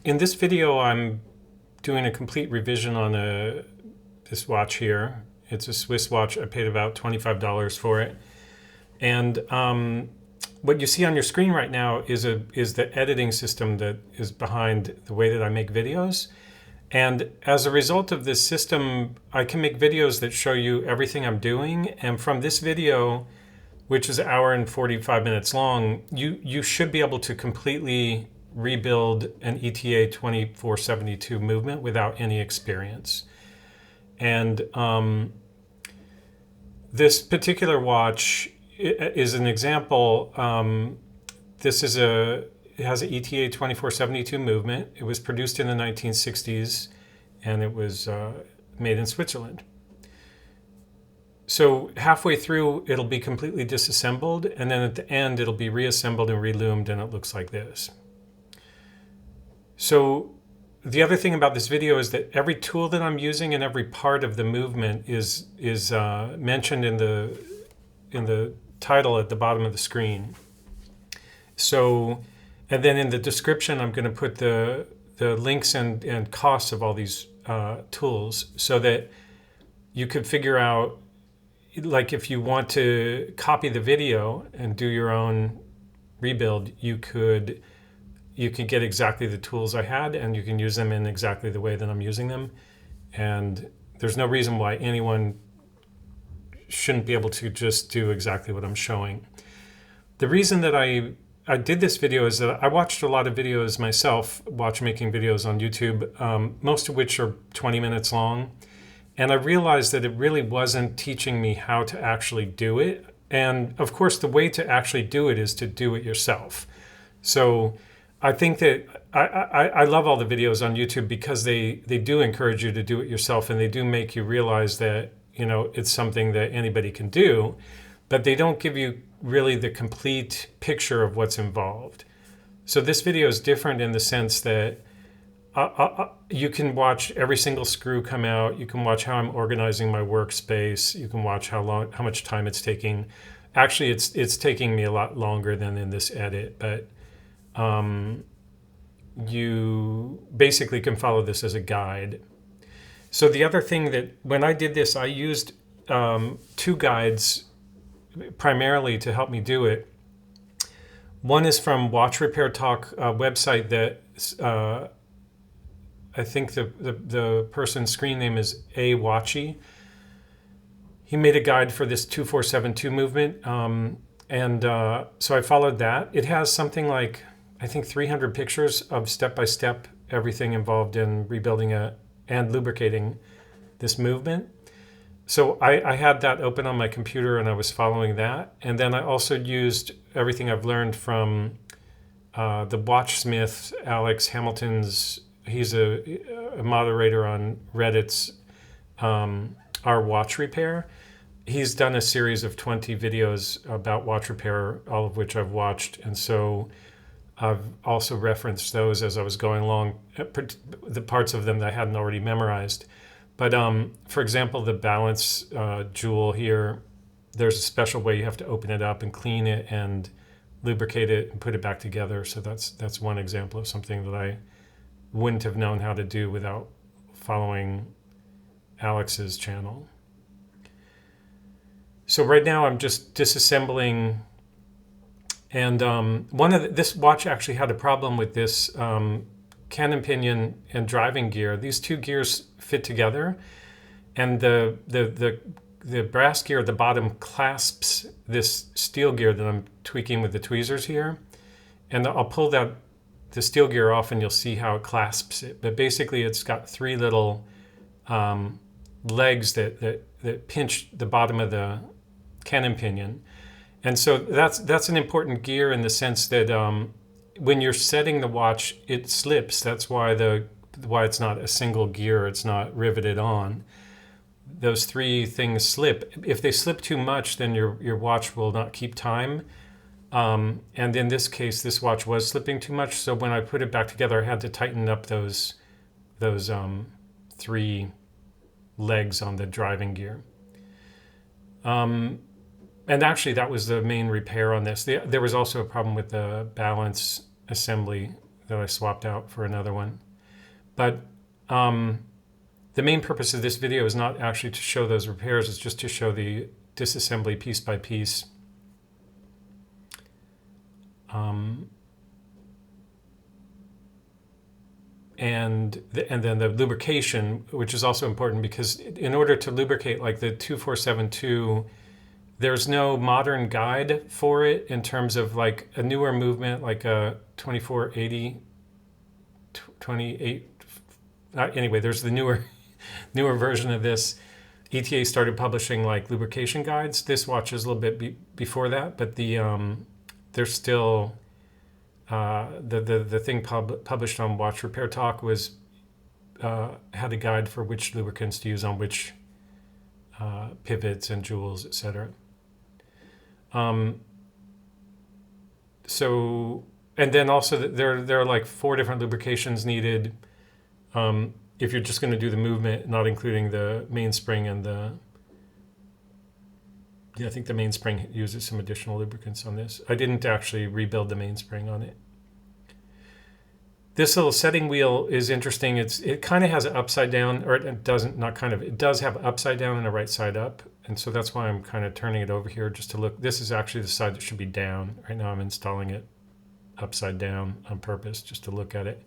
In this video, I'm doing a complete revision on this watch here. It's a Swiss watch. I paid about $25 for it. And what you see on your screen right now is the editing system that is behind the way that I make videos. And as a result of this system, I can make videos that show you everything I'm doing. And from this video, which is an hour and 45 minutes long, you should be able to completely rebuild an ETA 2472 movement without any experience. And this particular watch is an example. It has an ETA 2472 movement. It was produced in the 1960s, and it was made in Switzerland. So halfway through, it'll be completely disassembled, and then at the end, it'll be reassembled and reloomed, and it looks like this. So the other thing about this video is that every tool that I'm using and every part of the movement is mentioned in the title at the bottom of the screen. So, and then in the description, I'm going to put the links and costs of all these tools so that you could figure out, like, if you want to copy the video and do your own rebuild, you could get exactly the tools I had, and you can use them in exactly the way that I'm using them. And there's no reason why anyone shouldn't be able to just do exactly what I'm showing. The reason that I did this video is that I watched a lot of videos myself, watchmaking videos on YouTube, most of which are 20 minutes long. And I realized that it really wasn't teaching me how to actually do it. And of course, the way to actually do it is to do it yourself. So I think that I love all the videos on YouTube because they do encourage you to do it yourself, and they do make you realize that, you know, it's something that anybody can do, but they don't give you really the complete picture of what's involved. So this video is different in the sense that you can watch every single screw come out. You can watch how I'm organizing my workspace. You can watch how much time it's taking. Actually, it's taking me a lot longer than in this edit, but you basically can follow this as a guide. So the other thing that when I did this, I used two guides primarily to help me do it. One is from Watch Repair Talk website that I think the person's screen name is A Watchy. He made a guide for this 2472 movement, so I followed that. It has something like, I think, 300 pictures of step-by-step everything involved in rebuilding and lubricating this movement. So I had that open on my computer and I was following that. And then I also used everything I've learned from the watchsmith, Alex Hamilton's. He's a moderator on Reddit's Our Watch Repair. He's done a series of 20 videos about watch repair, all of which I've watched. And so I've also referenced those as I was going along, the parts of them that I hadn't already memorized. But for example, the balance jewel here, there's a special way you have to open it up and clean it and lubricate it and put it back together. So that's one example of something that I wouldn't have known how to do without following Alex's channel. So right now I'm just disassembling. And this watch actually had a problem with this cannon pinion and driving gear. These two gears fit together, and the brass gear at the bottom clasps this steel gear that I'm tweaking with the tweezers here. And I'll pull the steel gear off and you'll see how it clasps it. But basically it's got three little legs that pinch the bottom of the cannon pinion. And so that's an important gear in the sense that when you're setting the watch, it slips. That's why it's not a single gear. It's not riveted on. Those three things slip. If they slip too much, then your watch will not keep time. And in this case, this watch was slipping too much. So when I put it back together, I had to tighten up those three legs on the driving gear. And actually, that was the main repair on this. There was also a problem with the balance assembly that I swapped out for another one. But the main purpose of this video is not actually to show those repairs, it's just to show the disassembly piece by piece. And then the lubrication, which is also important, because in order to lubricate like the 2472, there's no modern guide for it in terms of like a newer movement, like a 2480, 28. Anyway, there's the newer version of this. ETA started publishing like lubrication guides. This watch is a little bit before that, but there's still the thing published on Watch Repair Talk was had a guide for which lubricants to use on which pivots and jewels, etc. So, and then also there are like 4 different lubrications needed if you're just going to do the movement, not including the mainspring and I think the mainspring uses some additional lubricants on this. I didn't actually rebuild the mainspring on it. This little setting wheel is interesting. It kind of has an upside down, or it doesn't, not kind of, it does have upside down and a right side up. And so that's why I'm kind of turning it over here just to look. This is actually the side that should be down. Right now I'm installing it upside down on purpose just to look at it.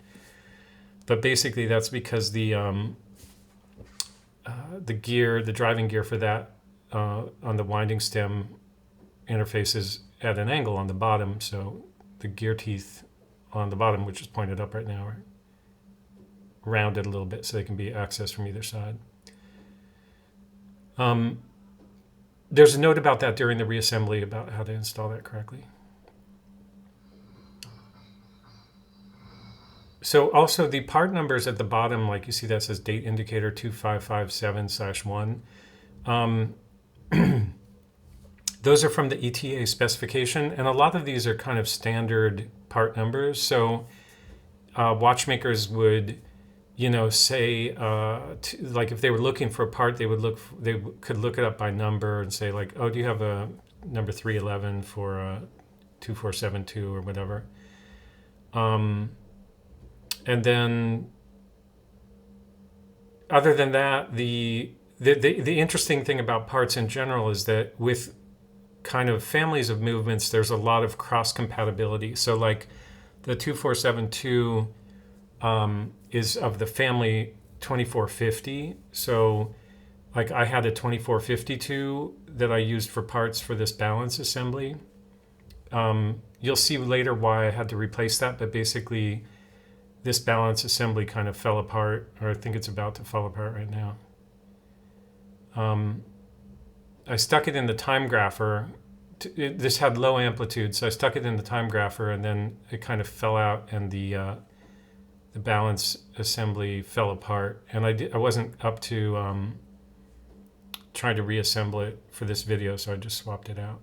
But basically that's because the gear, the driving gear for that on the winding stem interface is at an angle on the bottom. So the gear teeth on the bottom, which is pointed up right now, are rounded a little bit so they can be accessed from either side. There's a note about that during the reassembly about how to install that correctly. So also the part numbers at the bottom, like you see that says date indicator 2557/1. Those are from the ETA specification, and a lot of these are kind of standard part numbers. So watchmakers would, say like if they were looking for a part, they could look it up by number and say like, oh, do you have a number 311 for a 2472 or whatever. And then, other than that, the interesting thing about parts in general is that with kind of families of movements, there's a lot of cross compatibility. So like the 2472 is of the family 2450. So like I had a 2452 that I used for parts for this balance assembly. You'll see later why I had to replace that, but basically this balance assembly kind of fell apart, or I think it's about to fall apart right now. I stuck it in the Timegrapher. This had low amplitude, so I stuck it in the Timegrapher, and then it kind of fell out, and the balance assembly fell apart. And I wasn't up to trying to reassemble it for this video, so I just swapped it out.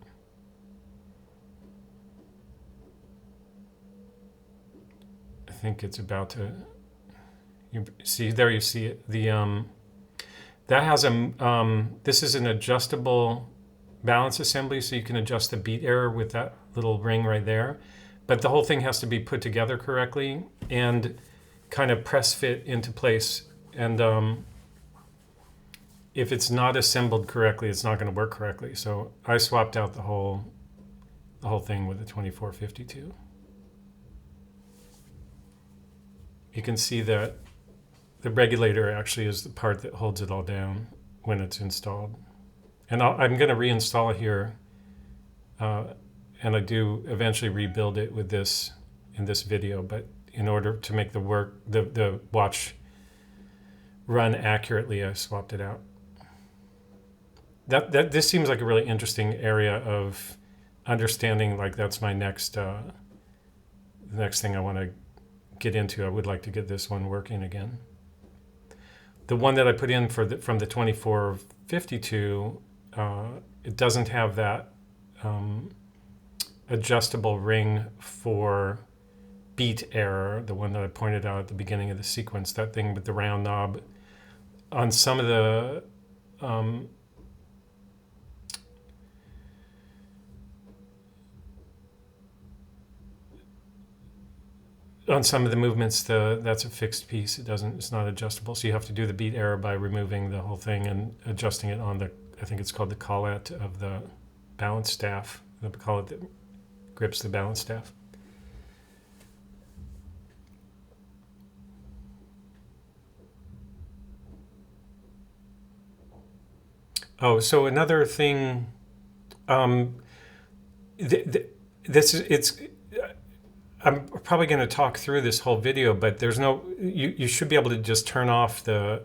I think it's about to. You see it. That has this is an adjustable balance assembly, so you can adjust the beat error with that little ring right there. But the whole thing has to be put together correctly and kind of press fit into place. And if it's not assembled correctly, it's not going to work correctly. So I swapped out the whole thing with the 2452. You can see that the regulator actually is the part that holds it all down when it's installed. And I'm going to reinstall it here, and I do eventually rebuild it with this in this video. But in order to make the watch run accurately, I swapped it out. This seems like a really interesting area of understanding. Like that's my next the next thing I want to get into. I would like to get this one working again. The one that I put in from the 2452, it doesn't have that adjustable ring for beat error, the one that I pointed out at the beginning of the sequence, that thing with the round knob. On some of the on some of the movements, that's a fixed piece. It's not adjustable. So you have to do the beat error by removing the whole thing and adjusting it on the, I think it's called the collet of the balance staff, the collet that grips the balance staff. Oh, so another thing, this is, I'm probably going to talk through this whole video, but there's no, you should be able to just turn off the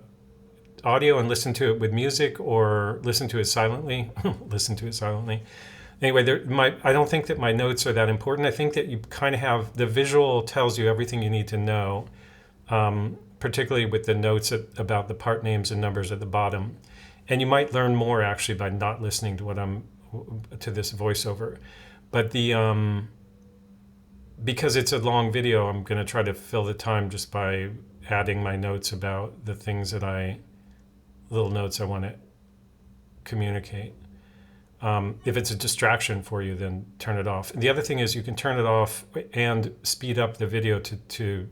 audio and listen to it with music, or listen to it silently. Listen to it silently. Anyway, I don't think that my notes are that important. I think that you kind of have, the visual tells you everything you need to know, particularly with the notes about the part names and numbers at the bottom. And you might learn more actually by not listening to this voiceover. But because it's a long video, I'm going to try to fill the time just by adding my notes about the things little notes I want to communicate. If it's a distraction for you, then turn it off. And the other thing is you can turn it off and speed up the video to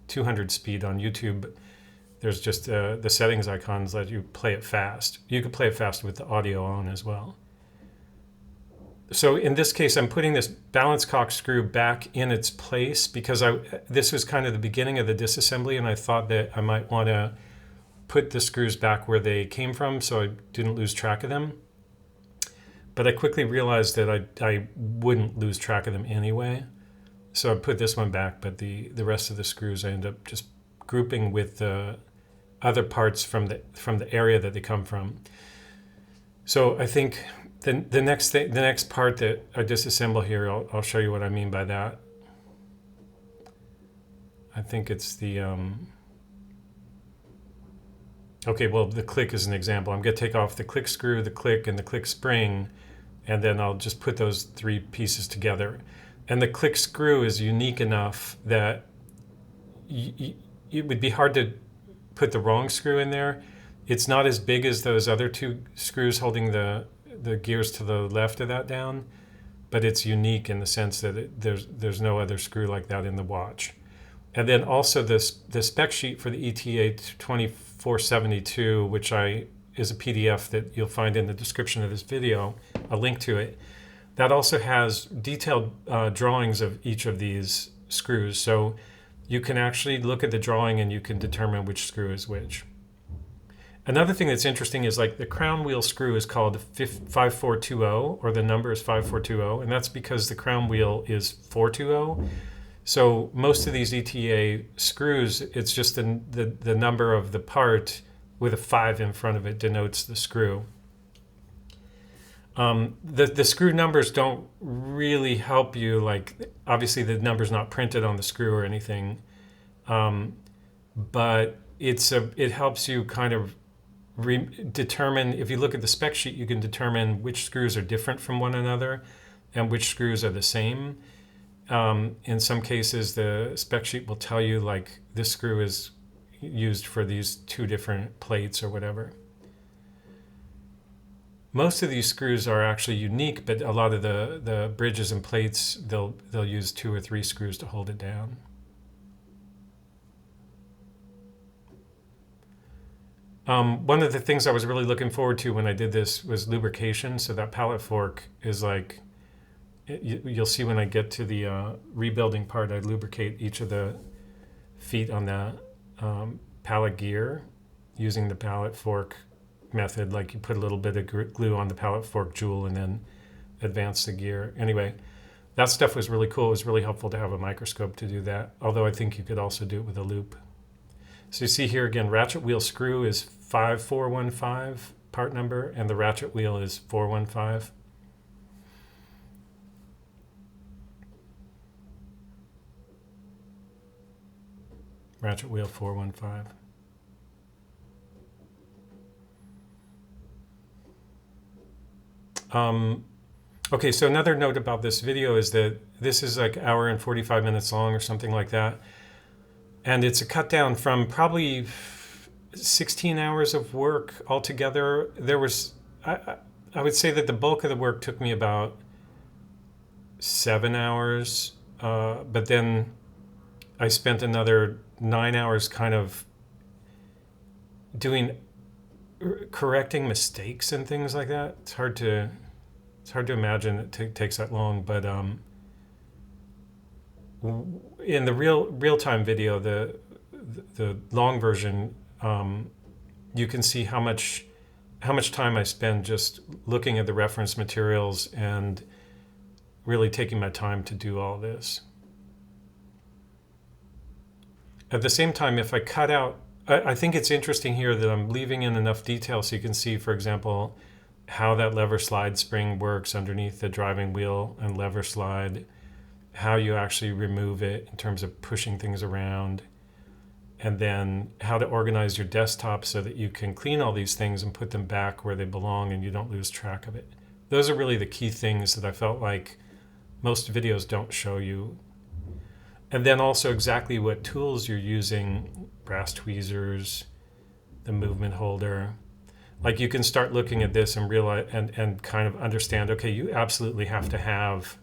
200 speed on YouTube. There's just the settings icons let you play it fast. You can play it fast with the audio on as well. So in this case, I'm putting this balance cock screw back in its place because this was kind of the beginning of the disassembly, and I thought that I might want to put the screws back where they came from so I didn't lose track of them. But I quickly realized that I wouldn't lose track of them anyway. So I put this one back, but the rest of the screws I end up just grouping with the other parts from the area that they come from. So I think the next part that I disassemble here, I'll show you what I mean by that. I think it's the okay, well, the click is an example. I'm going to take off the click screw, the click, and the click spring, and then I'll just put those three pieces together. And the click screw is unique enough that it would be hard to put the wrong screw in there. It's not as big as those other two screws holding the gears to the left of that down, but it's unique in the sense that there's no other screw like that in the watch. And then also the spec sheet for the ETA 2472, which is a PDF that you'll find in the description of this video, a link to it. That also has detailed drawings of each of these screws. So you can actually look at the drawing and you can determine which screw is which. Another thing that's interesting is like the crown wheel screw is called 5420, or the number is 5420, and that's because the crown wheel is 420. So most of these ETA screws, it's just the number of the part with a 5 in front of it denotes the screw. The screw numbers don't really help you, like obviously the number's not printed on the screw or anything, but it helps you kind of determine, if you look at the spec sheet, you can determine which screws are different from one another and which screws are the same. In some cases, the spec sheet will tell you like this screw is used for these two different plates or whatever. Most of these screws are actually unique, but a lot of the bridges and plates, they'll use 2 or 3 screws to hold it down. One of the things I was really looking forward to when I did this was lubrication. So that pallet fork is like, you'll see when I get to the rebuilding part, I lubricate each of the feet on the pallet gear using the pallet fork method. Like you put a little bit of glue on the pallet fork jewel and then advance the gear. Anyway, that stuff was really cool. It was really helpful to have a microscope to do that, although I think you could also do it with a loop. So you see here again, ratchet wheel screw is 5415 part number, and the ratchet wheel is 415. Ratchet wheel 415. Okay, so another note about this video is that this is like 1 hour and 45 minutes long or something like that. And it's a cut down from probably 16 hours of work altogether. There was, I would say that the bulk of the work took me about 7 hours, but then I spent another 9 hours kind of correcting mistakes and things like that. It's hard to imagine it takes that long, but in the real time video, the long version, you can see how much time I spend just looking at the reference materials and really taking my time to do all this. At the same time, if I cut out, I think it's interesting here that I'm leaving in enough detail so you can see, for example, how that lever slide spring works underneath the driving wheel and lever slide, how you actually remove it in terms of pushing things around, and then how to organize your desktop so that you can clean all these things and put them back where they belong and you don't lose track of it. Those are really the key things that I felt like most videos don't show you. And then also exactly what tools you're using, brass tweezers, the movement holder. Like you can start looking at this and realize and kind of understand, okay, you absolutely have to have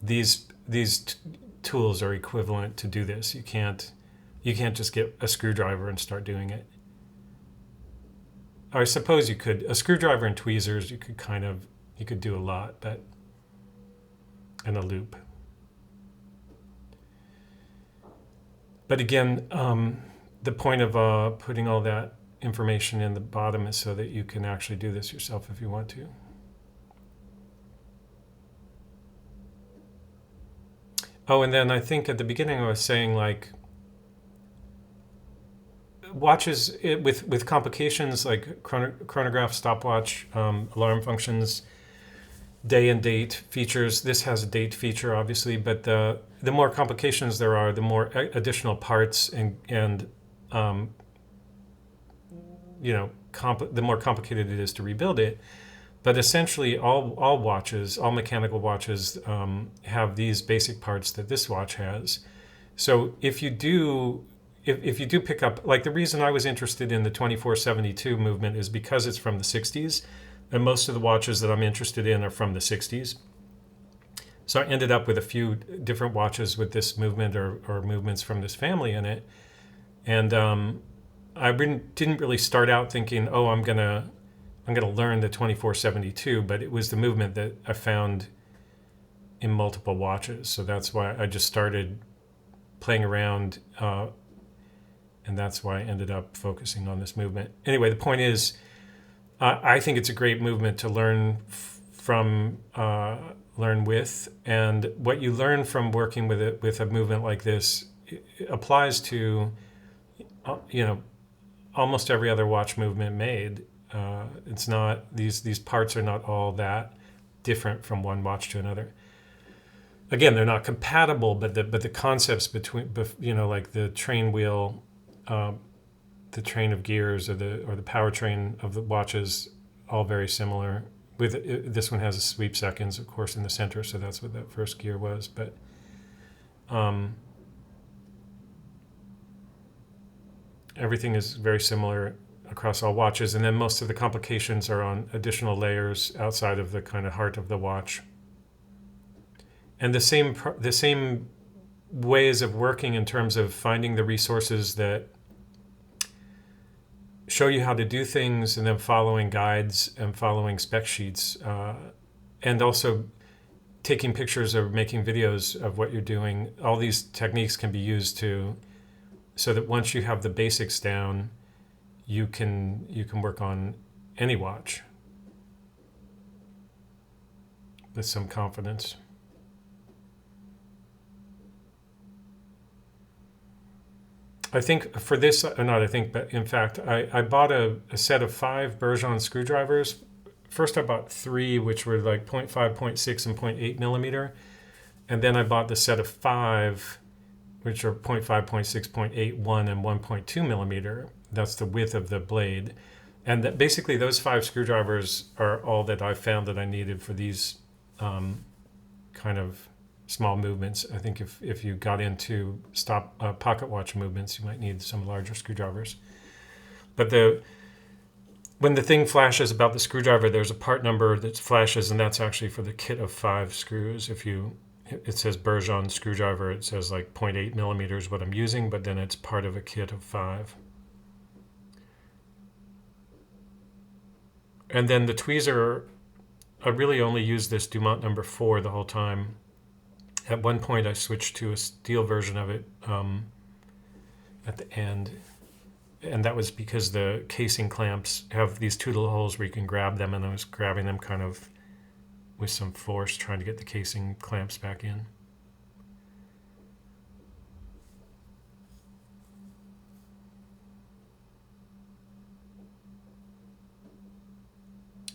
these tools are equivalent to do this. You can't just get a screwdriver and start doing it. Or I suppose you could, a screwdriver and tweezers, you could do a lot, but, and a loop. But again, the point of putting all that information in the bottom is so that you can actually do this yourself if you want to. Oh, and then I think at the beginning I was saying, like, watches with complications like chronograph, stopwatch, alarm functions, day and date features. This has a date feature, obviously, but the more complications there are, the more additional parts and the more complicated it is to rebuild it. But essentially, all watches, all mechanical watches, have these basic parts that this watch has. So if you do pick up, like the reason I was interested in the 2472 movement is because it's from the 60s, and most of the watches that I'm interested in are from the 60s. So I ended up with a few different watches with this movement or movements from this family in it. And I didn't really start out thinking, oh, I'm gonna learn the 2472, but it was the movement that I found in multiple watches. So that's why I just started playing around, and that's why I ended up focusing on this movement. Anyway, the point is, I think it's a great movement to learn with, and what you learn from working with a movement like this applies to, almost every other watch movement made. It's not, these parts are not all that different from one watch to another. Again, they're not compatible, but the concepts between, like the train wheel, the train of gears, or the powertrain of the watches, all very similar. This one has a sweep seconds, of course, in the center, so that's what that first gear was. But everything is very similar across all watches, and then most of the complications are on additional layers outside of the kind of heart of the watch. And the same ways of working in terms of finding the resources that show you how to do things, and then following guides and following spec sheets, and also taking pictures or making videos of what you're doing. All these techniques can be used so that once you have the basics down, you can work on any watch with some confidence. I think for this, but in fact, I bought a set of 5 Bergeon screwdrivers. First I bought 3, which were like 0.5, 0.6, and 0.8 millimeter. And then I bought the set of 5, which are 0.5, 0.6, 0.8, 1, and 1.2 millimeter. That's the width of the blade. And that basically those 5 screwdrivers are all that I found that I needed for these kind of small movements. I think if you got into pocket watch movements, you might need some larger screwdrivers. But when the thing flashes about the screwdriver, there's a part number that flashes, and that's actually for the kit of 5 screws. If you it says Bergeon screwdriver. It says like 0.8 millimeters what I'm using, but then it's part of a kit of 5. And then the tweezer, I really only used this Dumont number 4 the whole time. At one point I switched to a steel version of it at the end. And that was because the casing clamps have these 2 little holes where you can grab them, and I was grabbing them kind of with some force, trying to get the casing clamps back in.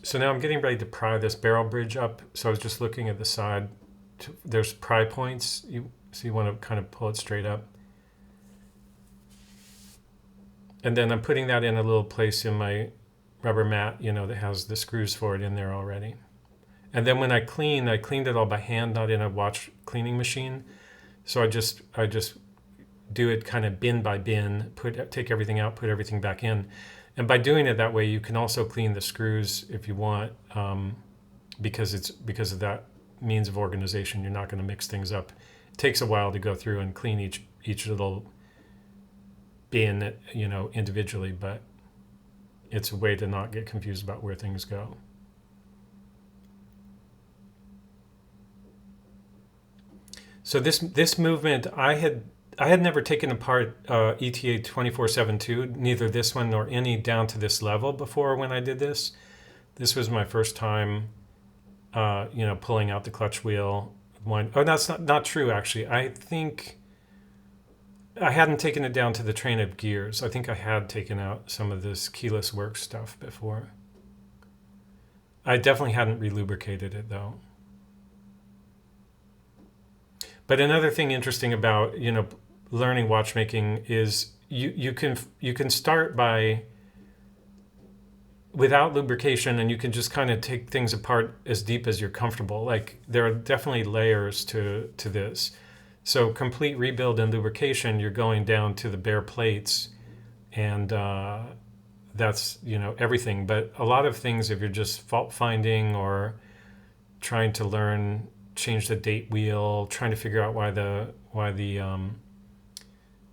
So now I'm getting ready to pry this barrel bridge up. So I was just looking at the side. There's pry points, so you want to kind of pull it straight up. And then I'm putting that in a little place in my rubber mat, that has the screws for it in there already. And then when I cleaned it all by hand, not in a watch cleaning machine. So I just do it kind of bin by bin, take everything out, put everything back in. And by doing it that way, you can also clean the screws if you want, because of that means of organization. You're not going to mix things up. It takes a while to go through and clean each little bin, individually, but it's a way to not get confused about where things go. So this movement, I had never taken apart ETA 2472, neither this one nor any down to this level before when I did this. This was my first time, pulling out the clutch wheel. Oh, that's not true, actually. I think I hadn't taken it down to the train of gears. I think I had taken out some of this keyless work stuff before. I definitely hadn't relubricated it, though. But another thing interesting about learning watchmaking is you can start without lubrication, and you can just kind of take things apart as deep as you're comfortable. Like, there are definitely layers to this. So complete rebuild and lubrication, you're going down to the bare plates, and that's everything. But a lot of things, if you're just fault finding or trying to learn, change the date wheel, trying to figure out why the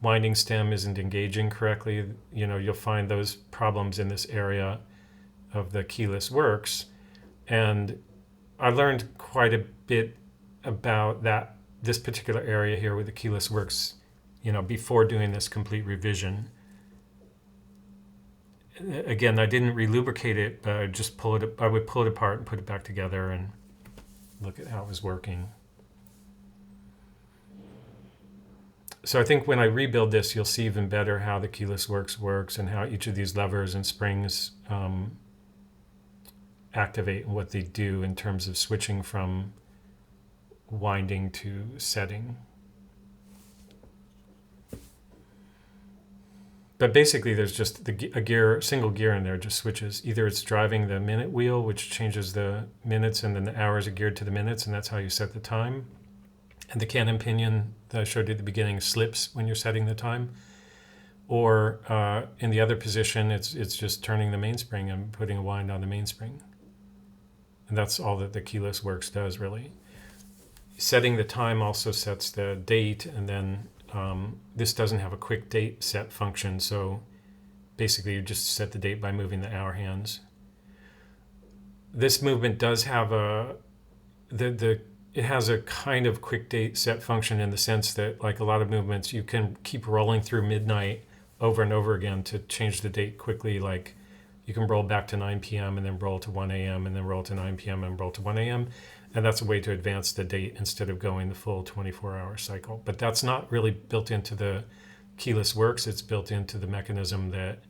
winding stem isn't engaging correctly, you'll find those problems in this area of the keyless works. And I learned quite a bit about this particular area here with the keyless works, before doing this complete revision. Again, I didn't relubricate it, but I would pull it apart and put it back together and look at how it was working. So I think when I rebuild this, you'll see even better how the keyless works and how each of these levers and springs activate and what they do in terms of switching from winding to setting. But basically, there's just a single gear in there just switches. Either it's driving the minute wheel, which changes the minutes, and then the hours are geared to the minutes, and that's how you set the time. And the cannon pinion that I showed you at the beginning slips when you're setting the time. Or in the other position, it's just turning the mainspring and putting a wind on the mainspring. And that's all that the keyless works does, really. Setting the time also sets the date, and then this doesn't have a quick date set function, so basically you just set the date by moving the hour hands. This movement does have it has a kind of quick date set function in the sense that, like a lot of movements, you can keep rolling through midnight over and over again to change the date quickly. Like, you can roll back to 9 p.m. and then roll to 1 a.m. and then roll to 9 p.m. and roll to 1 a.m. And that's a way to advance the date instead of going the full 24-hour cycle. But that's not really built into the keyless works. It's built into the mechanism that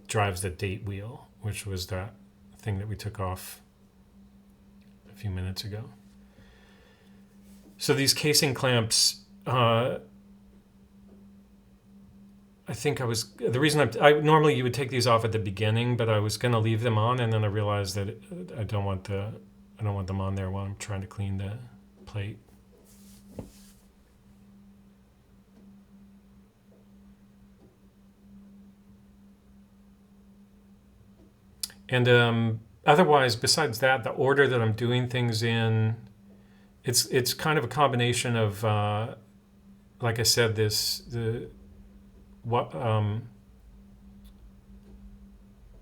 drives the date wheel, which was that thing that we took off a few minutes ago. So these casing clamps, I think the reason normally you would take these off at the beginning, but I was going to leave them on, and then I realized that I don't want them on there while I'm trying to clean the plate. And otherwise, besides that, the order that I'm doing things in it's kind of a combination of, like I said, what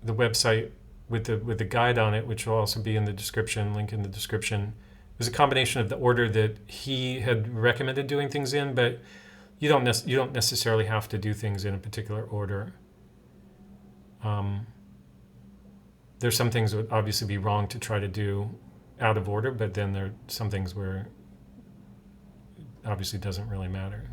the website with the guide on it, which will also be in the description, link in the description. It was a combination of the order that he had recommended doing things in, but you don't necessarily have to do things in a particular order. There's some things that would obviously be wrong to try to do out of order, but then there are some things where it obviously doesn't really matter.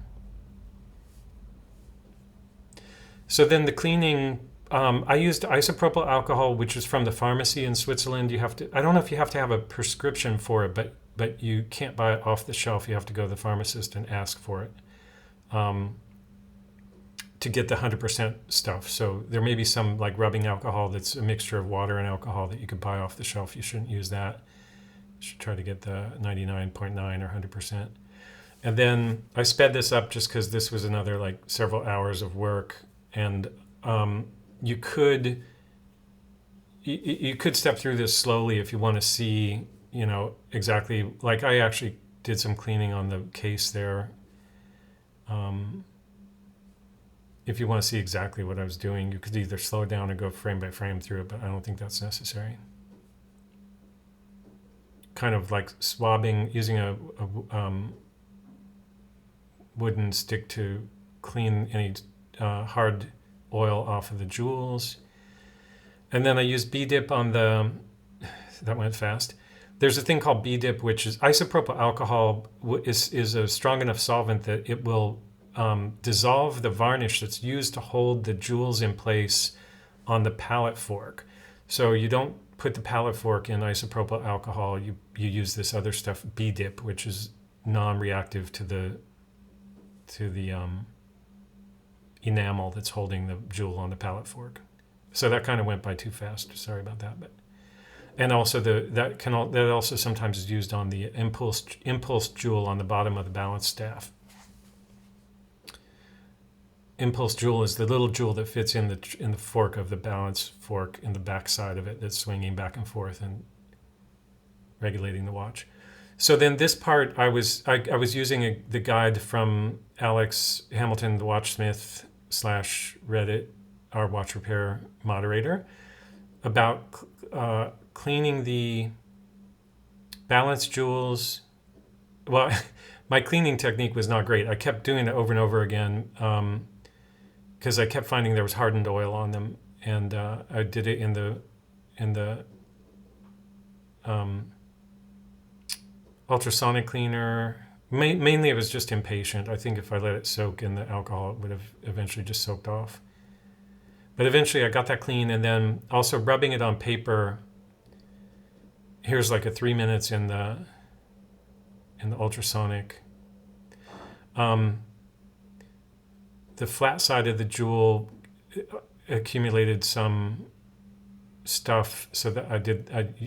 So then the cleaning, I used isopropyl alcohol, which is from the pharmacy in Switzerland. You have to, I don't know if you have to have a prescription for it, but you can't buy it off the shelf. You have to go to the pharmacist and ask for it to get the 100% stuff. So there may be some like rubbing alcohol that's a mixture of water and alcohol that you could buy off the shelf. You shouldn't use that. You should try to get the 99.9 or 100%. And then I sped this up just because this was another like several hours of work. And you could step through this slowly if you want to see, you know, exactly, like I actually did some cleaning on the case there. If you want to see exactly what I was doing, you could either slow it down or go frame by frame through it, but I don't think that's necessary. Kind of like swabbing, using a wooden stick to clean any hard oil off of the jewels. And then I used B-dip on the, that went fast. There's a thing called B-dip, which is isopropyl alcohol is a strong enough solvent that it will dissolve the varnish that's used to hold the jewels in place on the palette fork. So you don't put the palette fork in isopropyl alcohol, you use this other stuff, B-dip, which is non-reactive to the enamel that's holding the jewel on the palette fork. So that kind of went by too fast. Sorry about that. But and also that also sometimes is used on the impulse jewel on the bottom of the balance staff. Impulse jewel is the little jewel that fits in the fork of the balance fork in the back side of it that's swinging back and forth and regulating the watch. So then this part I was using the guide from Alex Hamilton, the watchsmith / Reddit, our watch repair moderator, about cleaning the balance jewels. Well, my cleaning technique was not great. I kept doing it over and over again because I kept finding there was hardened oil on them, and I did it in the ultrasonic cleaner. Mainly it was just impatient. I think if I let it soak in the alcohol, it would have eventually just soaked off. But eventually I got that clean, and then also rubbing it on paper. Here's like a 3 minutes in the ultrasonic. The flat side of the jewel accumulated some stuff, so that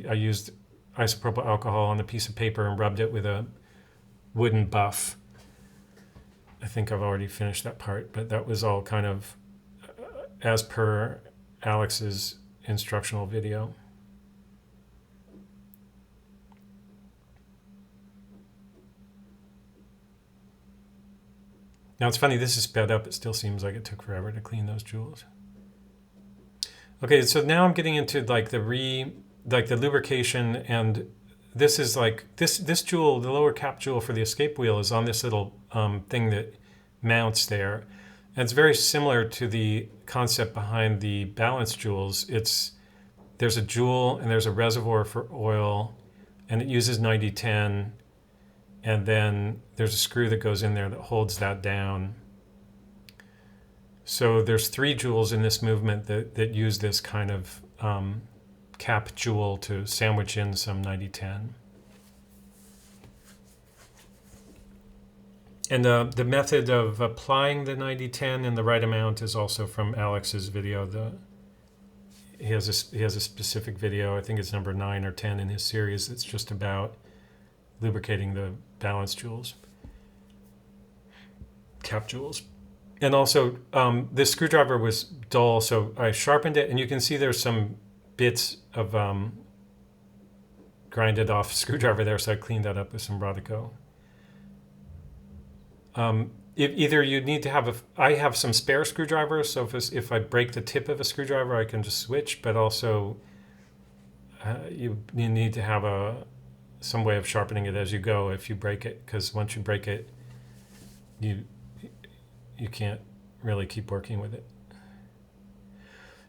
I used isopropyl alcohol on a piece of paper and rubbed it with a wooden buff. I think I've already finished that part, but that was all kind of as per Alex's instructional video. Now it's funny, this is sped up. It still seems like it took forever to clean those jewels. Okay, so now I'm getting into like the lubrication, and this is like this jewel, the lower cap jewel for the escape wheel, is on this little thing that mounts there. And it's very similar to the concept behind the balance jewels. There's a jewel and there's a reservoir for oil, and it uses 90-10, and then there's a screw that goes in there that holds that down. So there's 3 jewels in this movement that use this kind of cap jewel to sandwich in some 90-10. And the method of applying the 90-10 in the right amount is also from Alex's video. He has a specific video, I think it's number 9 or 10 in his series, that's just about lubricating the balance jewels, cap jewels. And also, this screwdriver was dull, so I sharpened it, and you can see there's some bits of grinded off screwdriver there, so I cleaned that up with some Rodico. Either you need to have I have some spare screwdrivers, so if I break the tip of a screwdriver, I can just switch. But also, you need to have some way of sharpening it as you go if you break it, because once you break it, you can't really keep working with it.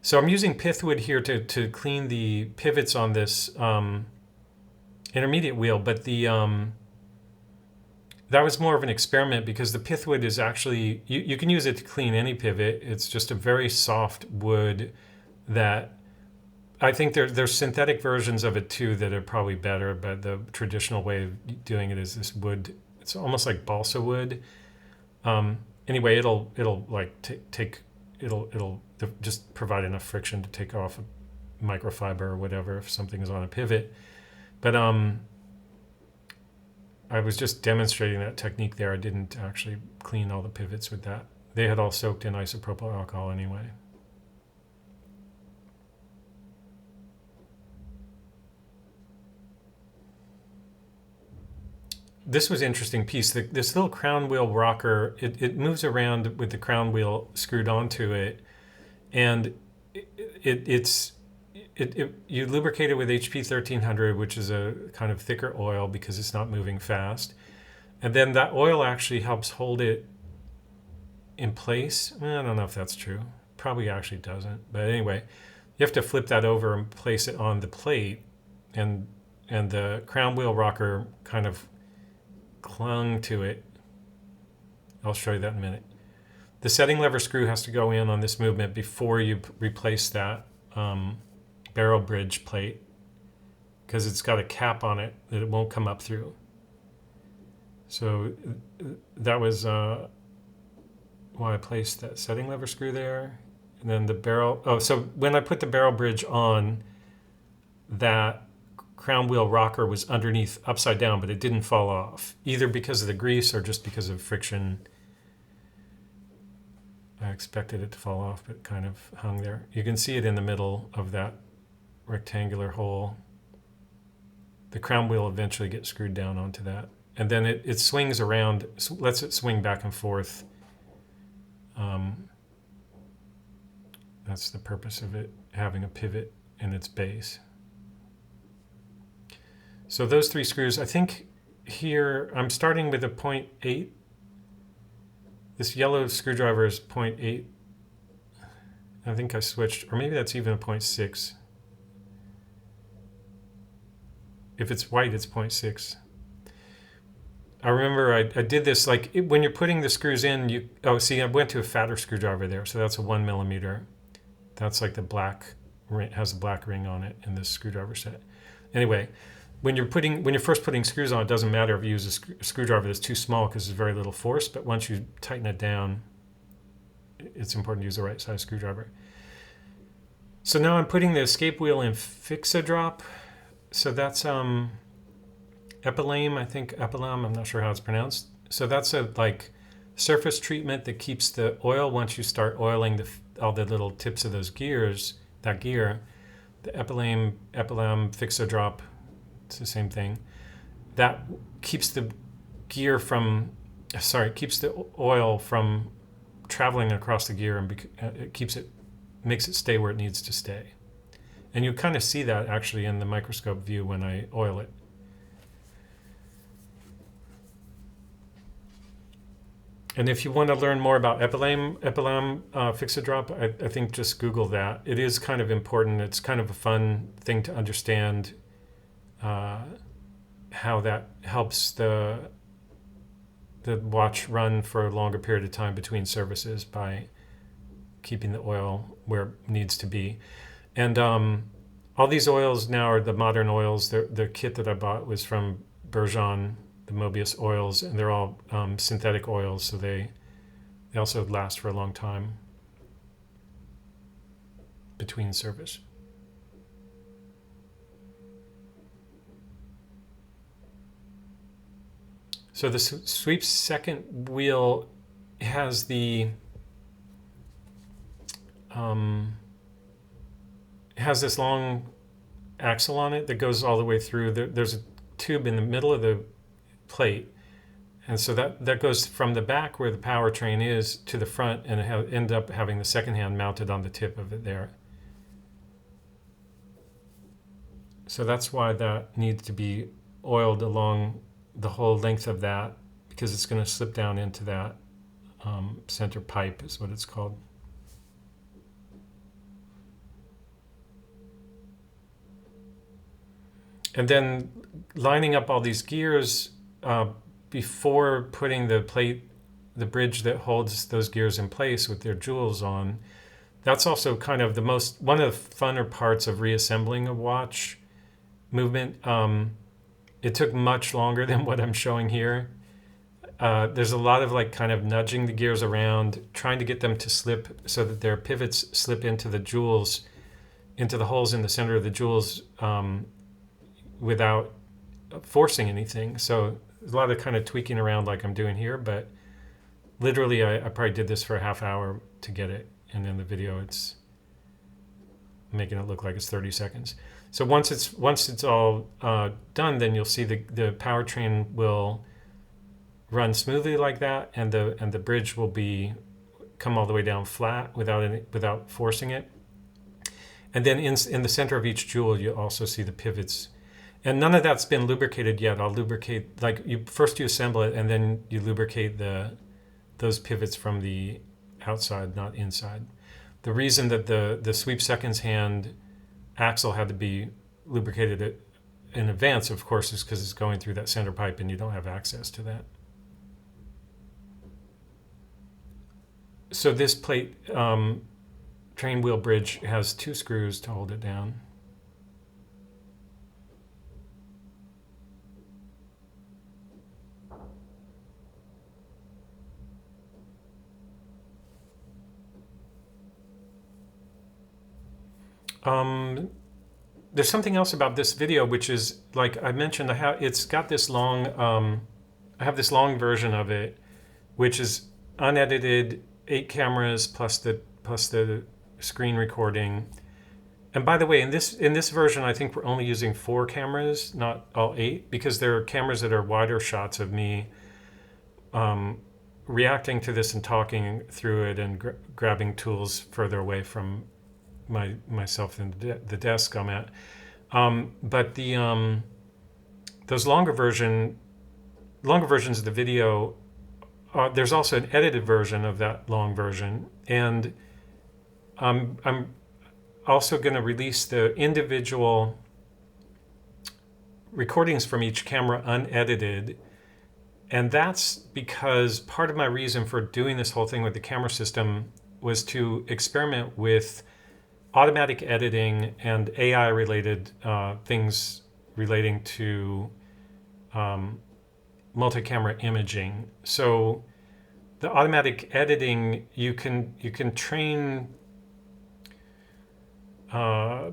So I'm using pithwood here to clean the pivots on this intermediate wheel, but that was more of an experiment because the pithwood is actually, you can use it to clean any pivot. It's just a very soft wood that I think there's synthetic versions of it too that are probably better, but the traditional way of doing it is this wood. It's almost like balsa wood. Anyway, it'll like it'll just provide enough friction to take off a microfiber or whatever if something is on a pivot. But I was just demonstrating that technique there. I didn't actually clean all the pivots with that. They had all soaked in isopropyl alcohol anyway. This was an interesting piece. This little crown wheel rocker, it moves around with the crown wheel screwed onto it, and you lubricate it with HP 1300, which is a kind of thicker oil because it's not moving fast. And then that oil actually helps hold it in place. I don't know if that's true. Probably actually doesn't. But anyway, you have to flip that over and place it on the plate. And the crown wheel rocker kind of clung to it. I'll show you that in a minute. The setting lever screw has to go in on this movement before you replace that barrel bridge plate, because it's got a cap on it that it won't come up through. So that was why I placed that setting lever screw there. And then the barrel, so when I put the barrel bridge on, that crown wheel rocker was underneath upside down, but it didn't fall off, either because of the grease or just because of friction. I expected it to fall off, but it kind of hung there. You can see it in the middle of that rectangular hole. The crown wheel eventually gets screwed down onto that. And then it swings around, lets it swing back and forth. That's the purpose of it, having a pivot in its base. So those three screws, I think here I'm starting with a 0.8. This yellow screwdriver is 0.8. I think I switched, or maybe that's even a 0.6. If it's white, it's 0.6. I remember I did this, like when you're putting the screws in, see, I went to a fatter screwdriver there, so that's a 1 millimeter. That's like the black, has a black ring on it in this screwdriver set. Anyway, when you're first putting screws on, it doesn't matter if you use a screwdriver that's too small because there's very little force, but once you tighten it down, it's important to use the right size screwdriver. So now I'm putting the escape wheel in Fix-A-Drop. So that's epilame, I think, epilam, I'm not sure how it's pronounced. So that's a like surface treatment that keeps the oil, once you start oiling all the little tips of those gears, that gear, the epilam Fix-A-Drop, it's the same thing. That keeps the gear from, keeps the oil from traveling across the gear, and it makes it stay where it needs to stay. And you kind of see that actually in the microscope view when I oil it. And if you want to learn more about epilam Fix-A-Drop, I think just Google that. It is kind of important. It's kind of a fun thing to understand how that helps the watch run for a longer period of time between services by keeping the oil where it needs to be. And all these oils now are the modern oils. The kit that I bought was from Bergeon, the Mobius oils, and they're all synthetic oils, so they also last for a long time between service. So the sweep's second wheel has has this long axle on it that goes all the way through. There's a tube in the middle of the plate, and so that goes from the back where the powertrain is to the front, and it end up having the second hand mounted on the tip of it there. So that's why that needs to be oiled along the whole length of that, because it's going to slip down into that center pipe is what it's called. And then lining up all these gears before putting the plate, the bridge that holds those gears in place with their jewels on, that's also kind of one of the funner parts of reassembling a watch movement. It took much longer than what I'm showing here. There's a lot of like kind of nudging the gears around, trying to get them to slip so that their pivots slip into the jewels, into the holes in the center of the jewels without forcing anything. So there's a lot of kind of tweaking around like I'm doing here, but literally I probably did this for a half hour to get it. And in the video, it's making it look like it's 30 seconds. So once it's all done, then you'll see the powertrain will run smoothly like that, and the bridge will come all the way down flat without forcing it. And then in the center of each jewel, you also see the pivots. And none of that's been lubricated yet. I'll lubricate, like you assemble it, and then you lubricate those pivots from the outside, not inside. The reason that the sweep seconds hand axle had to be lubricated in advance, of course, is because it's going through that center pipe and you don't have access to that. So this plate train wheel bridge has 2 screws to hold it down. There's something else about this video, which is, like I mentioned, it's got this long, I have this long version of it, which is unedited, 8 cameras plus the screen recording. And by the way, in this version, I think we're only using 4 cameras, not all 8, because there are cameras that are wider shots of me reacting to this and talking through it and grabbing tools further away from myself and the desk I'm at. But those longer versions of the video, there's also an edited version of that long version, and I'm also going to release the individual recordings from each camera unedited. And that's because part of my reason for doing this whole thing with the camera system was to experiment with automatic editing and AI related things relating to multi-camera imaging. So the automatic editing, you can train,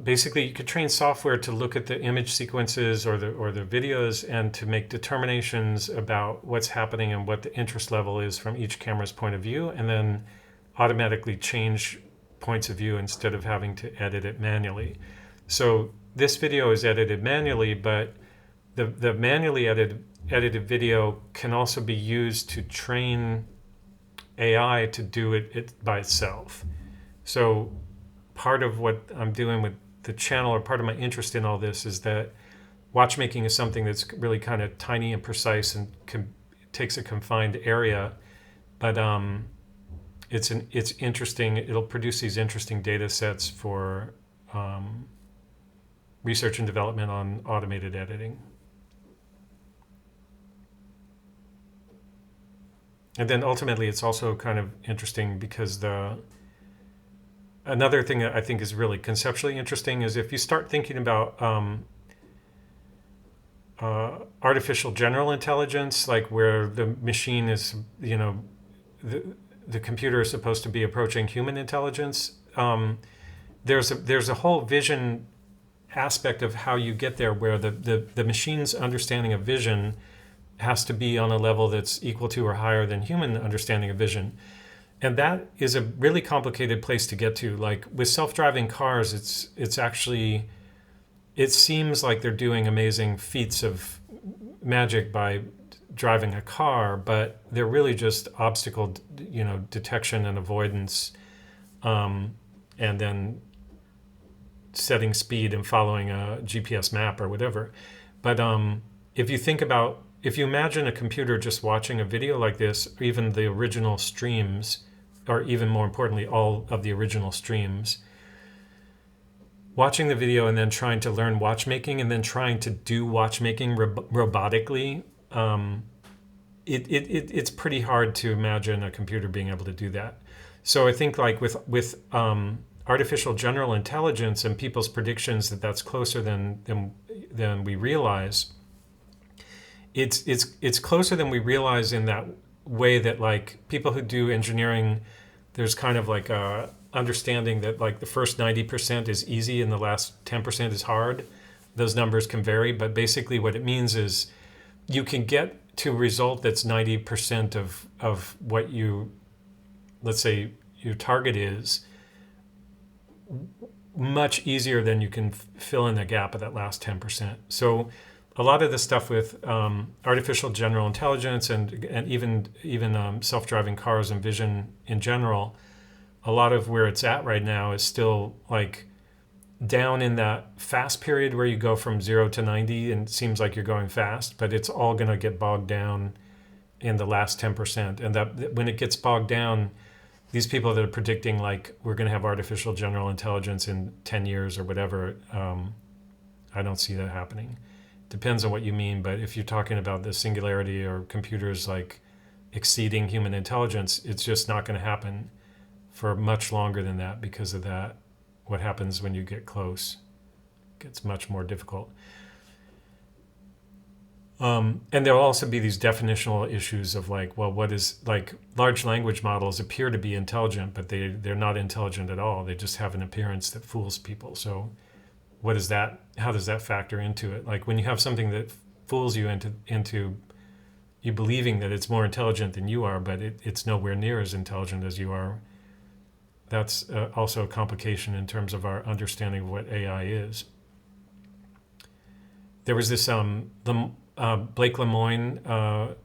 basically you could train software to look at the image sequences or the videos and to make determinations about what's happening and what the interest level is from each camera's point of view, and then automatically change points of view instead of having to edit it manually. So this video is edited manually, but the manually edited video can also be used to train AI to do it by itself. So part of what I'm doing with the channel, or part of my interest in all this, is that watchmaking is something that's really kind of tiny and precise and takes a confined area, but it's interesting. It'll produce these interesting data sets for research and development on automated editing. And then ultimately, it's also kind of interesting because another thing that I think is really conceptually interesting is if you start thinking about artificial general intelligence, like where the machine is, the computer is supposed to be approaching human intelligence. There's a whole vision aspect of how you get there, where the machine's understanding of vision has to be on a level that's equal to or higher than human understanding of vision. And that is a really complicated place to get to. Like with self-driving cars, it's actually it seems like they're doing amazing feats of magic by driving a car, but they're really just obstacle, detection and avoidance, and then setting speed and following a GPS map or whatever. But if you imagine a computer just watching a video like this, or even the original streams, or even more importantly, all of the original streams, watching the video and then trying to learn watchmaking and then trying to do watchmaking robotically, it's pretty hard to imagine a computer being able to do that. So I think like with artificial general intelligence and people's predictions that that's closer than we realize, it's closer than we realize in that way that like people who do engineering, there's kind of like a understanding that like the first 90% is easy and the last 10% is hard. Those numbers can vary, but basically what it means is you can get to a result that's 90% of what let's say your target is, much easier than you can fill in the gap of that last 10%. So a lot of the stuff with artificial general intelligence and even self-driving cars and vision in general, a lot of where it's at right now is still like down in that fast period where you go from 0 to 90 and it seems like you're going fast, but it's all going to get bogged down in the last 10%. And that when it gets bogged down, these people that are predicting like we're going to have artificial general intelligence in 10 years or whatever, I don't see that happening. Depends on what you mean, but if you're talking about the singularity or computers like exceeding human intelligence, it's just not going to happen for much longer than that because of that. What happens when you get close gets much more difficult. And there'll also be these definitional issues of like, well, what is like large language models appear to be intelligent, but they're not intelligent at all. They just have an appearance that fools people. So what is that? How does that factor into it? Like when you have something that fools you into you believing that it's more intelligent than you are, but it's nowhere near as intelligent as you are. That's also a complication in terms of our understanding of what AI is. There was this Blake Lemoine,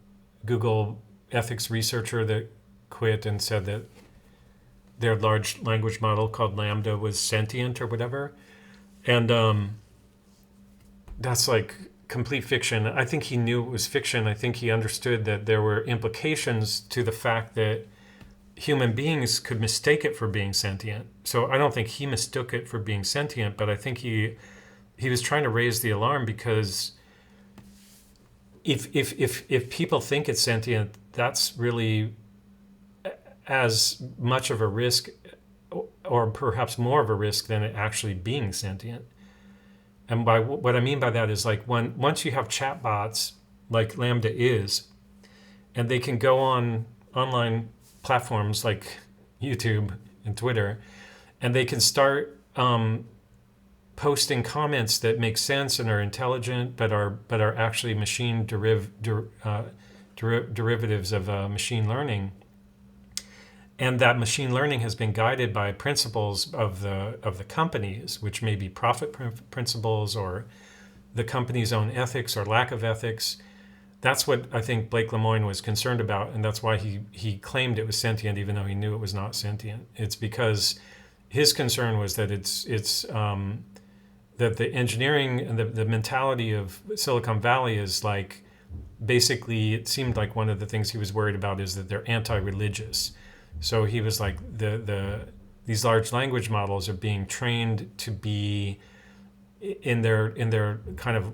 Google ethics researcher, that quit and said that their large language model called Lambda was sentient or whatever. And that's like complete fiction. I think he knew it was fiction. I think he understood that there were implications to the fact that human beings could mistake it for being sentient. So I don't think he mistook it for being sentient, but I think he was trying to raise the alarm because if people think it's sentient, that's really as much of a risk or perhaps more of a risk than it actually being sentient. And by what I mean by that is like once you have chatbots like Lambda is, and they can go on online platforms like YouTube and Twitter, and they can start posting comments that make sense and are intelligent, but are actually machine derivatives of machine learning. And that machine learning has been guided by principles of the companies, which may be profit principles or the company's own ethics or lack of ethics. That's what I think Blake Lemoine was concerned about, and that's why he claimed it was sentient, even though he knew it was not sentient. It's because his concern was that that the engineering and the mentality of Silicon Valley is like, basically, it seemed like one of the things he was worried about is that they're anti-religious. So he was like, these large language models are being trained to be in their kind of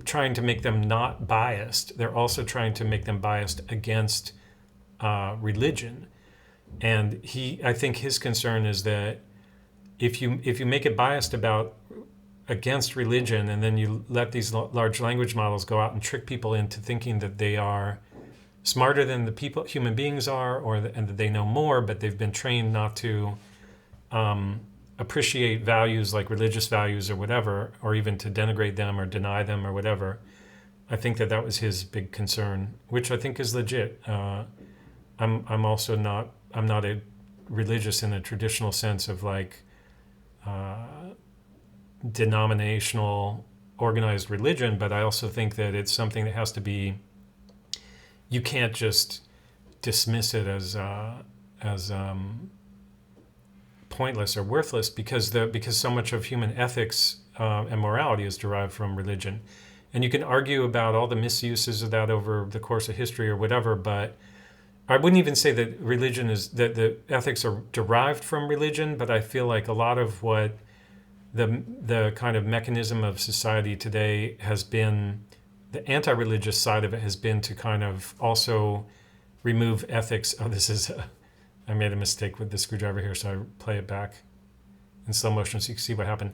trying to make them not biased. They're also trying to make them biased against religion. And I think his concern is that if you make it biased against religion, and then you let these large language models go out and trick people into thinking that they are smarter than the human beings are, and that they know more, but they've been trained not to appreciate values like religious values or whatever, or even to denigrate them or deny them or whatever. I think that was his big concern, which I think is legit. I'm also not religious in a traditional sense of like denominational organized religion, but I also think that it's something that has to be, you can't just dismiss it as pointless or worthless, because so much of human ethics and morality is derived from religion. And you can argue about all the misuses of that over the course of history or whatever, but I wouldn't even say that religion is, that the ethics are derived from religion, but I feel like a lot of what the kind of mechanism of society today has been, the anti-religious side of it has been to kind of also remove ethics. Oh, I made a mistake with the screwdriver here, so I play it back in slow motion so you can see what happened.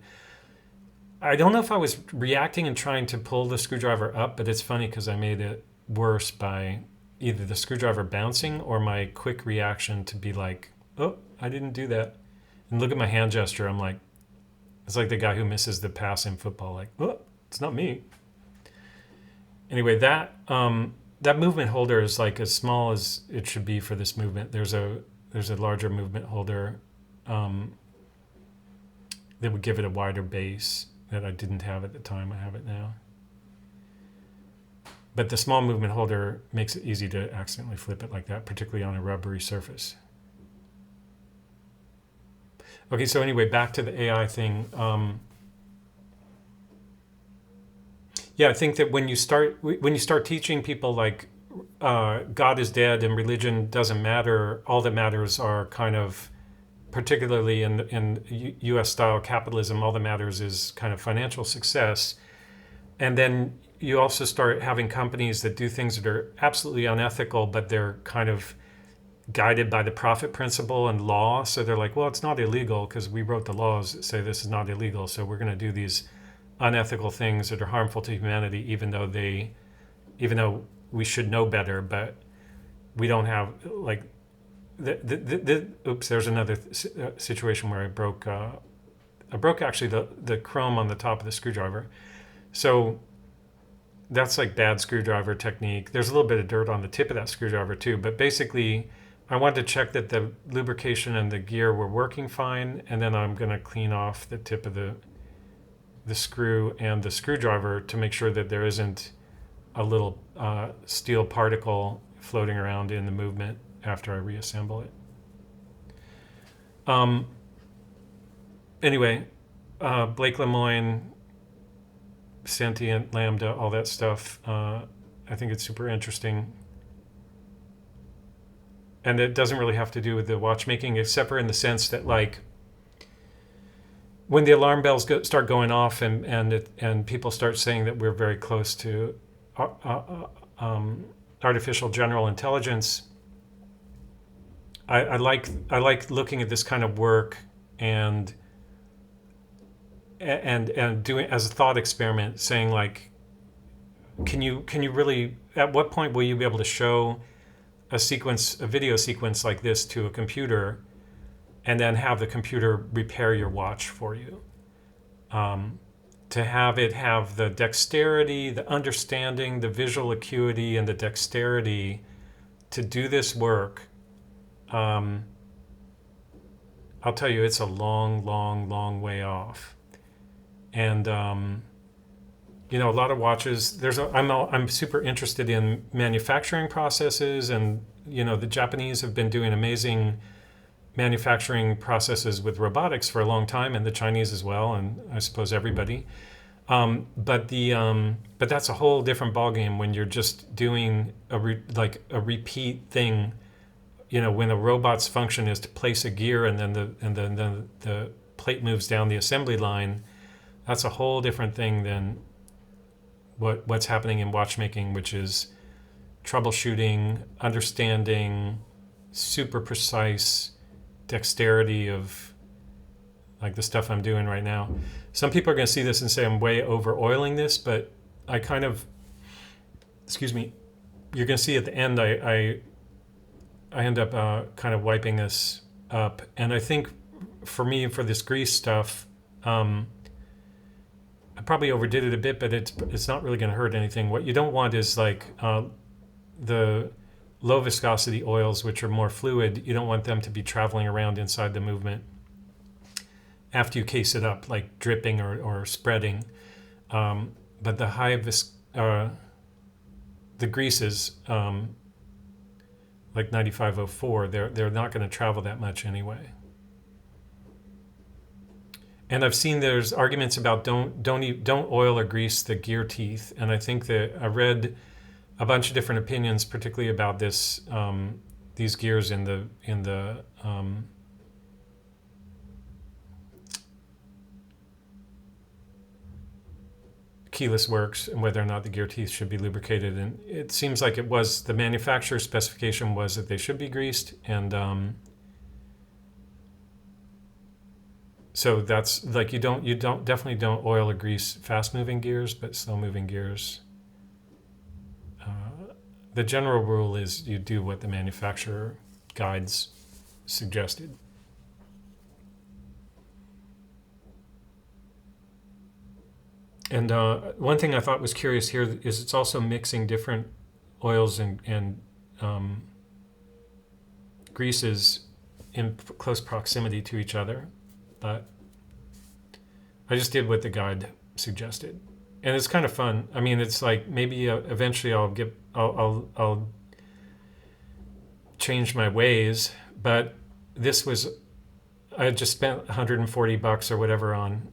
I don't know if I was reacting and trying to pull the screwdriver up, but it's funny because I made it worse by either the screwdriver bouncing or my quick reaction to be like, oh, I didn't do that. And look at my hand gesture. I'm like, it's like the guy who misses the pass in football, like, oh, it's not me. Anyway, that movement holder is like as small as it should be for this movement. There's a larger movement holder that would give it a wider base that I didn't have at the time. I have it now. But the small movement holder makes it easy to accidentally flip it like that, particularly on a rubbery surface. Okay, so anyway, back to the AI thing. Yeah, I think that when you start teaching people like God is dead and religion doesn't matter, all that matters are kind of, particularly in U.S. style capitalism, all that matters is kind of financial success. And then you also start having companies that do things that are absolutely unethical, but they're kind of guided by the profit principle and law. So they're like, well, it's not illegal because we wrote the laws that say this is not illegal. So we're going to do these unethical things that are harmful to humanity, even though we should know better, but we don't have like oops, there's another situation where I broke actually the chrome on the top of the screwdriver. So that's like bad screwdriver technique. There's a little bit of dirt on the tip of that screwdriver too, but basically I wanted to check that the lubrication and the gear were working fine, and then I'm going to clean off the tip of the screw and the screwdriver to make sure that there isn't a little steel particle floating around in the movement after I reassemble it. Anyway, Blake Lemoine, sentient lambda, all that stuff. I think it's super interesting. And it doesn't really have to do with the watchmaking, except for in the sense that, like, when the alarm bells start going off and people start saying that we're very close to artificial general intelligence, I like looking at this kind of work and doing as a thought experiment, saying like, can you really, at what point will you be able to show a video sequence like this to a computer and then have the computer repair your watch for you? To have it have the dexterity, the understanding, the visual acuity, and the dexterity to do this work, I'll tell you, it's a long, long, long way off. And a lot of watches. I'm super interested in manufacturing processes, and the Japanese have been doing amazing manufacturing processes with robotics for a long time, and the Chinese as well, and I suppose everybody. But that's a whole different ballgame when you're just doing a repeat thing. When a robot's function is to place a gear and then the plate moves down the assembly line, that's a whole different thing than what's happening in watchmaking, which is troubleshooting, understanding, super precise dexterity of like the stuff I'm doing right now. Some people are going to see this and say I'm way over oiling this, but I kind of, excuse me, you're going to see at the end I end up kind of wiping this up. And I think for me, for this grease stuff, I probably overdid it a bit, but it's not really going to hurt anything. What you don't want is like the low viscosity oils, which are more fluid. You don't want them to be traveling around inside the movement. after you case it up, like dripping or spreading. But the the greases, like 9504, they're not going to travel that much anyway. And I've seen there's arguments about don't oil or grease the gear teeth, and I think that I read a bunch of different opinions, particularly about this these gears in the keyless works, and whether or not the gear teeth should be lubricated. And it seems like it was the manufacturer's specification was that they should be greased, and so that's like you definitely don't oil or grease fast moving gears, but slow moving gears. The general rule is you do what the manufacturer guides suggested. And one thing I thought was curious here is it's also mixing different oils and greases in close proximity to each other. But I just did what the guide suggested, and it's kind of fun. I mean, it's like maybe eventually I'll change my ways, but this was I had just spent $140 or whatever on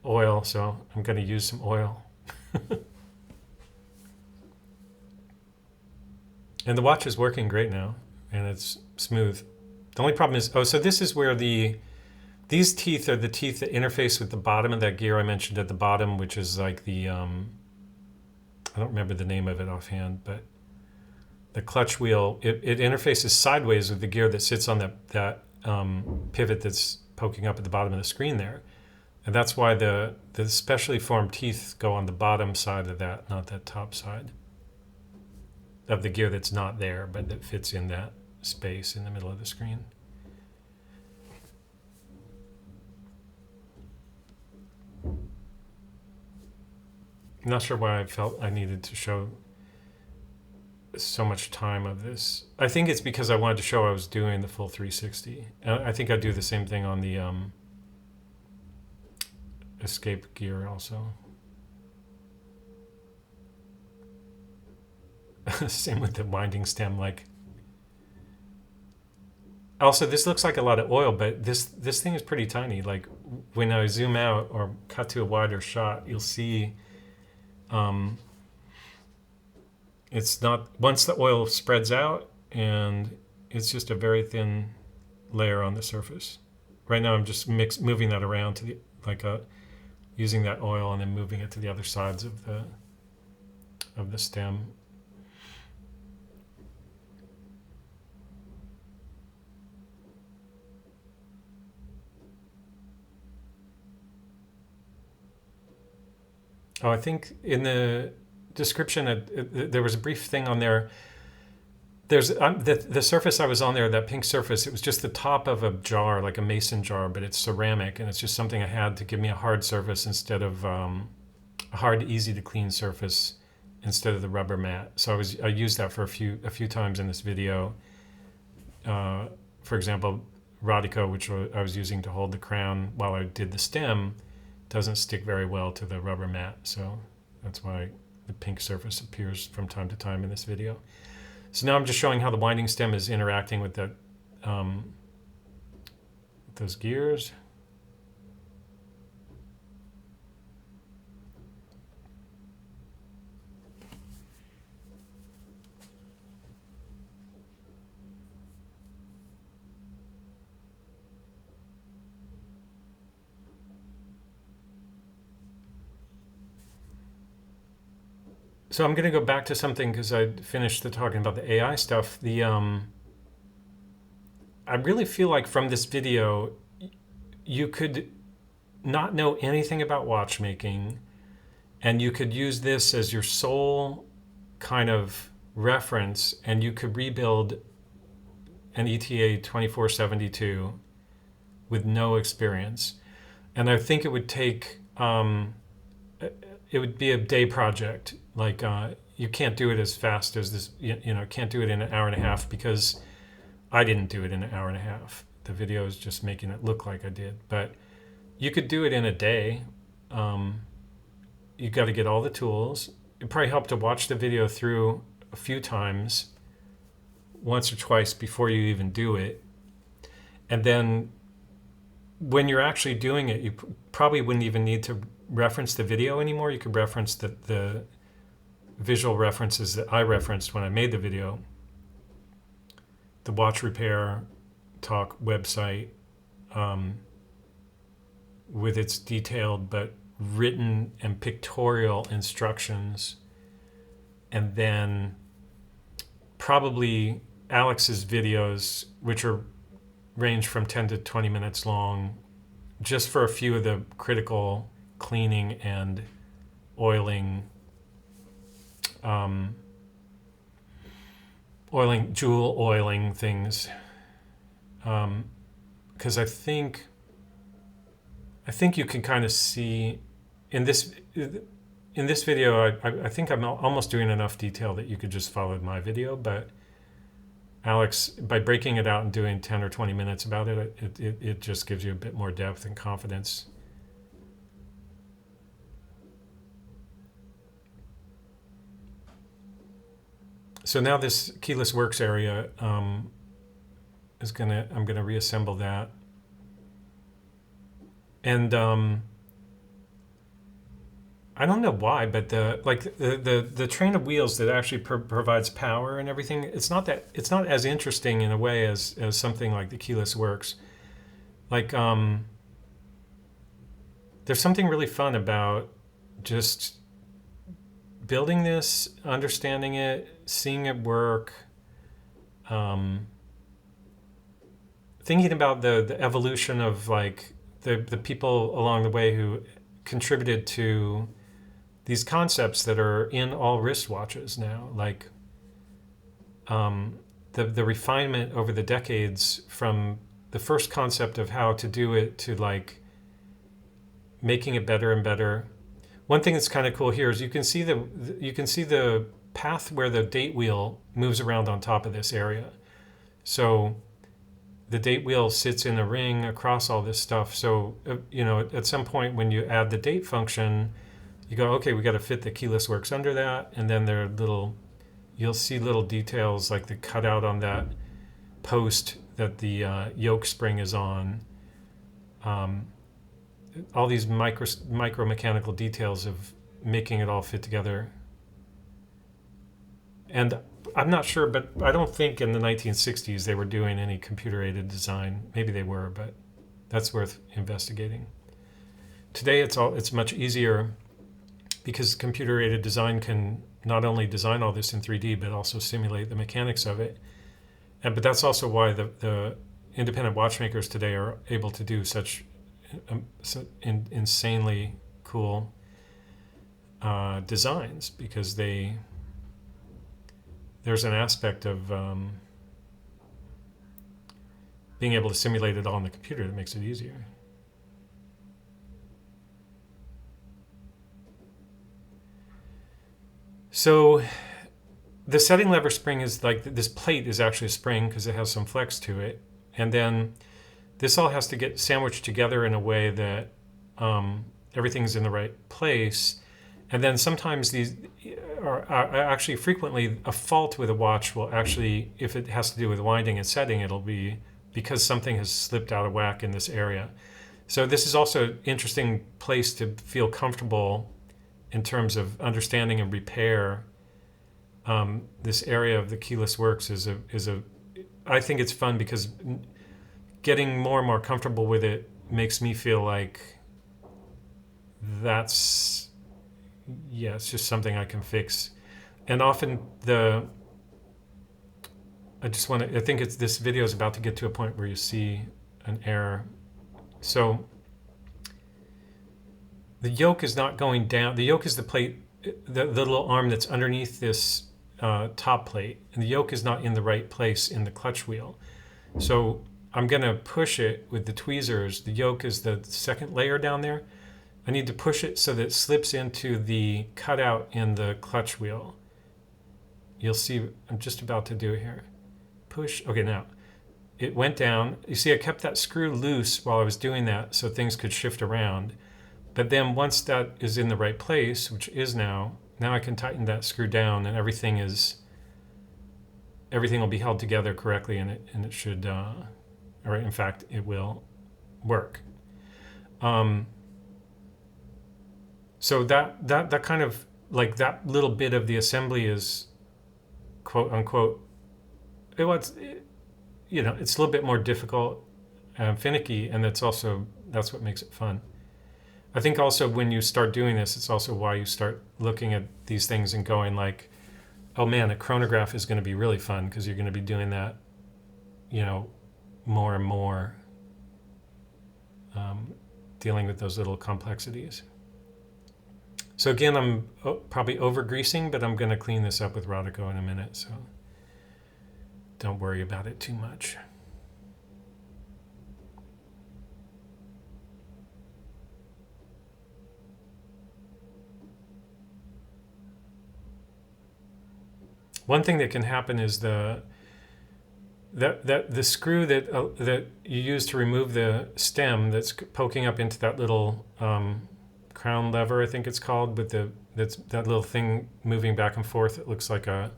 oil, so I'm going to use some oil. And the watch is working great now, and it's smooth. The only problem is, so this is where these teeth are the teeth that interface with the bottom of that gear I mentioned at the bottom, which is like the, I don't remember the name of it offhand, but the clutch wheel, it interfaces sideways with the gear that sits on that pivot that's poking up at the bottom of the screen there. And that's why the specially formed teeth go on the bottom side of that, not that top side of the gear that's not there, but that fits in that space in the middle of the screen. I'm not sure why I felt I needed to show so much time of this. I think it's because I wanted to show I was doing the full 360. I think I'd do the same thing on the escape gear also. Same with the winding stem. Like, also this looks like a lot of oil, but this thing is pretty tiny. Like when I zoom out or cut to a wider shot, you'll see it's not, once the oil spreads out, and it's just a very thin layer on the surface. Right now I'm just moving that around to the, like using that oil and then moving it to the other sides of the stem. Oh, I think in the description there was a brief thing on there. There's the surface I was on there, that pink surface, it was just the top of a jar, like a mason jar, but it's ceramic, and it's just something I had to give me a hard surface instead of a hard, easy to clean surface instead of the rubber mat. So I used that for a few times in this video. For example, Rodico, which I was using to hold the crown while I did the stem, doesn't stick very well to the rubber mat, so that's why the pink surface appears from time to time in this video. So now I'm just showing how the winding stem is interacting with that, those gears. So I'm going to go back to something because I finished talking about the AI stuff. I really feel like from this video, you could not know anything about watchmaking, and you could use this as your sole kind of reference, and you could rebuild an ETA 2472 with no experience. And I think it would take, it would be a day project. Like you can't do it as fast as this, can't do it in an hour and a half, because I didn't do it in an hour and a half. The video is just making it look like I did. But You could do it in a day. You got to get all the tools. It'd probably help to watch the video through a few times, once or twice before you even do it. And then when you're actually doing it, you probably wouldn't even need to reference the video anymore. You could reference the visual references that I referenced when I made the video. The Watch Repair Talk website, with its detailed but written and pictorial instructions, and then probably Alex's videos, which range from 10 to 20 minutes long, just for a few of the critical cleaning and oiling, jewel oiling things. Because I think you can kind of see in this video, I think I'm almost doing enough detail that you could just follow my video, but Alex, by breaking it out and doing 10 or 20 minutes about it, it just gives you a bit more depth and confidence. So now this keyless works area I'm gonna reassemble that, and I don't know why, but the train of wheels that actually provides power and everything, it's not as interesting in a way as something like the keyless works. Like there's something really fun about just building this, understanding it, seeing it work, thinking about the evolution of like the people along the way who contributed to these concepts that are in all wristwatches now, like the refinement over the decades from the first concept of how to do it to like making it better and better. One thing that's kind of cool here is you can see the path where the date wheel moves around on top of this area. So the date wheel sits in a ring across all this stuff. So at some point when you add the date function, you go, okay, we got to fit the keyless works under that, and then you'll see little details like the cutout on that post that the yoke spring is on. All these micro mechanical details of making it all fit together. And I'm not sure, but I don't think in the 1960s they were doing any computer-aided design. Maybe they were, but that's worth investigating. Today it's much easier because computer-aided design can not only design all this in 3D, but also simulate the mechanics of it. But that's also why the independent watchmakers today are able to do such insanely cool designs, because there's an aspect of being able to simulate it all on the computer that makes it easier. So the setting lever spring is like, this plate is actually a spring because it has some flex to it. And then this all has to get sandwiched together in a way that everything's in the right place. And then sometimes these are actually frequently a fault with a watch will actually, if it has to do with winding and setting, it'll be because something has slipped out of whack in this area. So this is also an interesting place to feel comfortable in terms of understanding and repair. This area of the keyless works is I think it's fun because getting more and more comfortable with it makes me feel like it's just something I can fix. And often I think this video is about to get to a point where you see an error. So the yoke is not going down. The yoke is the plate, the little arm that's underneath this top plate, and the yoke is not in the right place in the clutch wheel. So I'm going to push it with the tweezers. The yoke is the second layer down there. I need to push it so that it slips into the cutout in the clutch wheel. You'll see, I'm just about to do it here. Push, okay, now. it went down. You see, I kept that screw loose while I was doing that so things could shift around. But then once that is in the right place, which is now I can tighten that screw down and everything will be held together correctly, and it should, or in fact, it will work. So that kind of, like, that little bit of the assembly is, quote unquote, it's a little bit more difficult and finicky, and that's what makes it fun. I think also when you start doing this, it's also why you start looking at these things and going like, oh man, a chronograph is going to be really fun because you're going to be doing that, more and more, dealing with those little complexities. So again, I'm probably over greasing, but I'm going to clean this up with Rodico in a minute, so don't worry about it too much. One thing that can happen is the screw that you use to remove the stem that's poking up into that little crown lever, I think it's called, with that little thing moving back and forth. It looks like a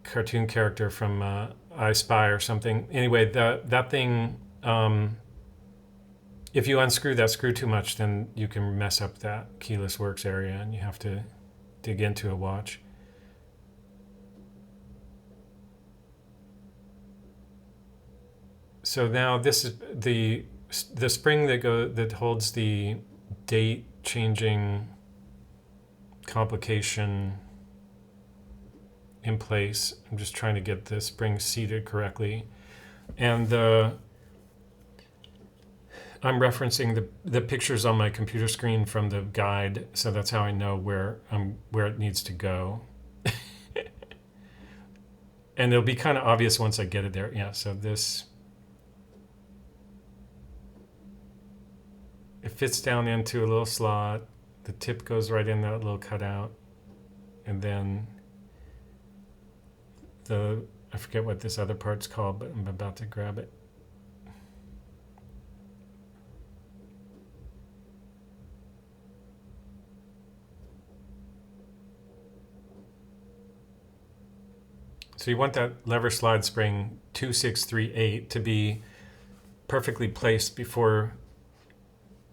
cartoon character from I Spy or something. Anyway, that thing, if you unscrew that screw too much, then you can mess up that keyless works area, and you have to dig into a watch. So now this is the spring that holds the date changing complication in place. I'm just trying to get the spring seated correctly, and I'm referencing the pictures on my computer screen from the guide, so that's how I know where it needs to go. And it'll be kind of obvious once I get it there. Yeah, so it fits down into a little slot. The tip goes right in that little cutout. And then I forget what this other part's called, but I'm about to grab it. So you want that lever slide spring 2638 to be perfectly placed before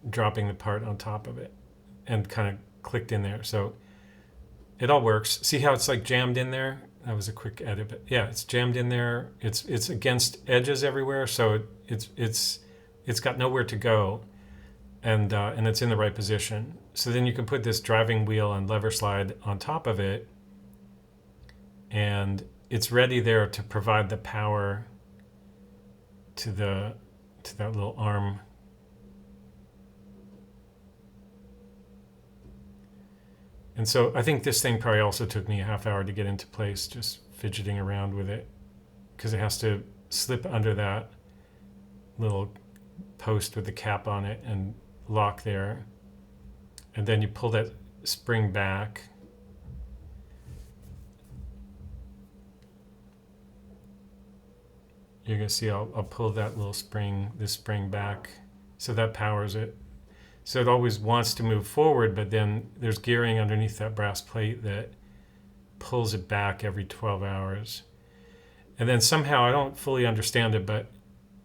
dropping the part on top of it and kind of clicked in there. So it all works. See how it's like jammed in there? That was a quick edit, but yeah, it's jammed in there. It's against edges everywhere, so it's got nowhere to go, and it's in the right position. So then you can put this driving wheel and lever slide on top of it, and it's ready there to provide the power to that little arm. And so I think this thing probably also took me a half hour to get into place, just fidgeting around with it, because it has to slip under that little post with the cap on it and lock there. And then you pull that spring back. You're going to see I'll pull that little this spring back, so that powers it. So it always wants to move forward, but then there's gearing underneath that brass plate that pulls it back every 12 hours. And then somehow, I don't fully understand it, but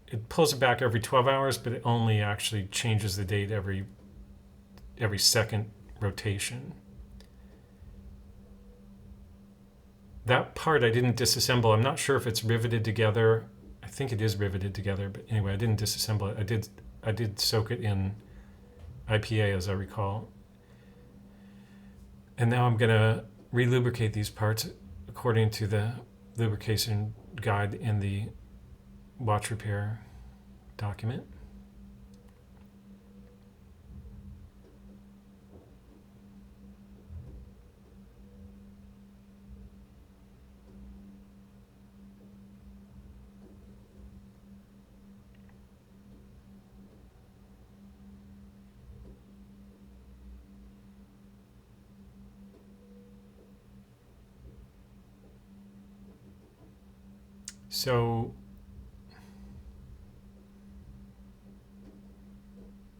it pulls it back every 12 hours, but it only actually changes the date every second rotation. That part I didn't disassemble. I'm not sure if it's riveted together. I think it is riveted together, but anyway, I didn't disassemble it. I did soak it in IPA, as I recall. And now I'm going to relubricate these parts according to the lubrication guide in the watch repair document. So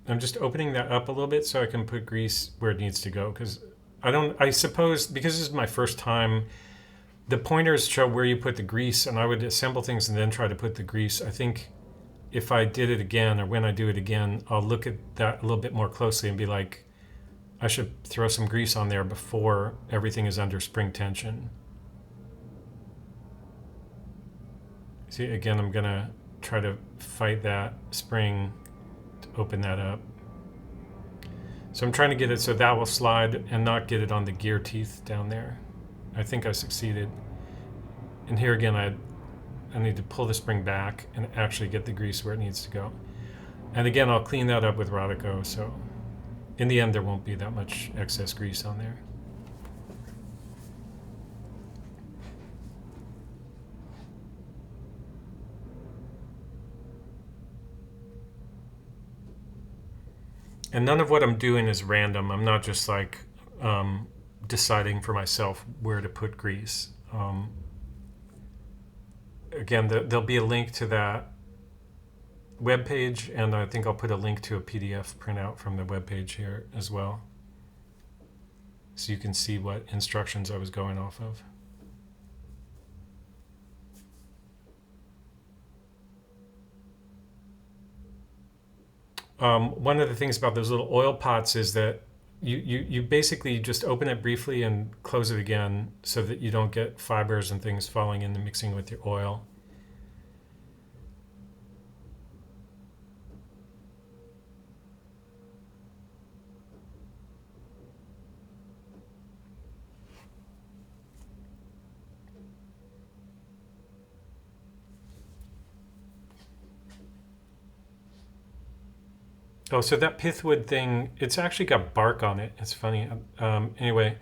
I'm just opening that up a little bit so I can put grease where it needs to go, because I suppose because this is my first time, the pointers show where you put the grease, and I would assemble things and then try to put the grease. I think if I did it again, or when I do it again, I'll look at that a little bit more closely and be like, I should throw some grease on there before everything is under spring tension. See, again, I'm gonna try to fight that spring to open that up. So I'm trying to get it so that will slide and not get it on the gear teeth down there. I think I succeeded. And here again, I need to pull the spring back and actually get the grease where it needs to go. And again, I'll clean that up with Rodico, so in the end there won't be that much excess grease on there. And none of what I'm doing is random. I'm not just like deciding for myself where to put grease. Again, there'll be a link to that web page, and I think I'll put a link to a PDF printout from the web page here as well, so you can see what instructions I was going off of. One of the things about those little oil pots is that you basically just open it briefly and close it again so that you don't get fibers and things falling in and mixing with your oil. Oh, so that pithwood thing, it's actually got bark on it. It's funny. Anyway,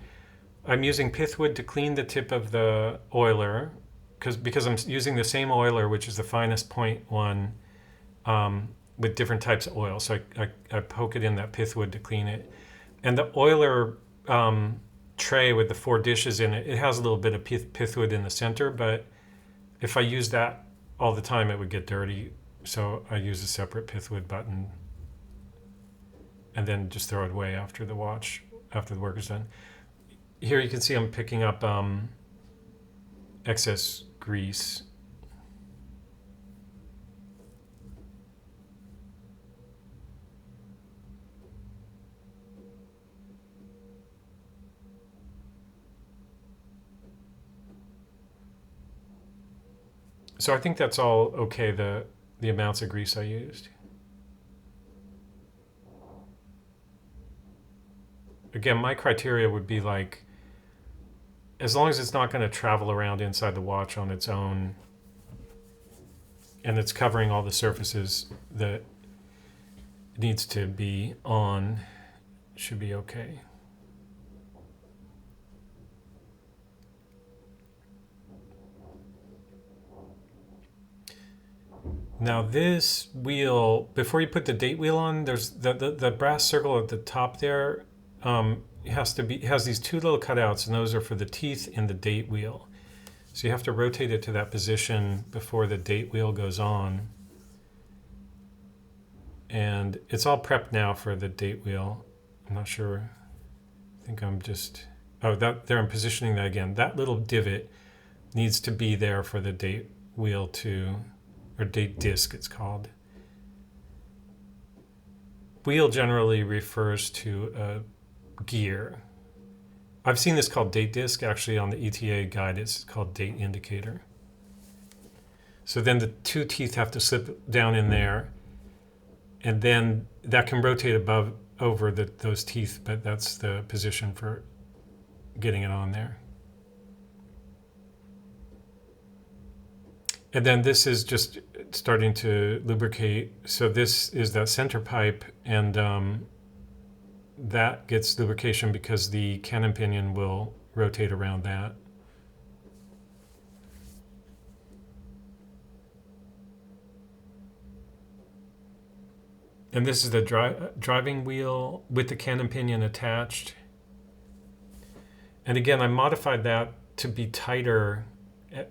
I'm using pithwood to clean the tip of the oiler because I'm using the same oiler, which is the finest point one, with different types of oil. So I poke it in that pithwood to clean it. And the oiler tray with the 4 dishes in it, it has a little bit of pithwood in the center, but if I use that all the time, it would get dirty. So I use a separate pithwood button and then just throw it away after the work is done. Here you can see I'm picking up excess grease. So I think that's all okay, the amounts of grease I used. Again, my criteria would be like, as long as it's not going to travel around inside the watch on its own and it's covering all the surfaces that it needs to be on, it should be okay. Now this wheel, before you put the date wheel on, there's the brass circle at the top there. It has these 2 little cutouts, and those are for the teeth in the date wheel. So you have to rotate it to that position before the date wheel goes on. And it's all prepped now for the date wheel. I'm not sure. I think I'm just, there I'm positioning that again. That little divot needs to be there for the date wheel or date disc it's called. Wheel generally refers to a gear. I've seen this called date disc. Actually, on the ETA guide, it's called date indicator. So then the 2 teeth have to slip down in there, and then that can rotate over those teeth, but that's the position for getting it on there. And then this is just starting to lubricate. So this is that center pipe, and that gets lubrication because the cannon pinion will rotate around that. And this is the driving wheel with the cannon pinion attached. And again, I modified that to be tighter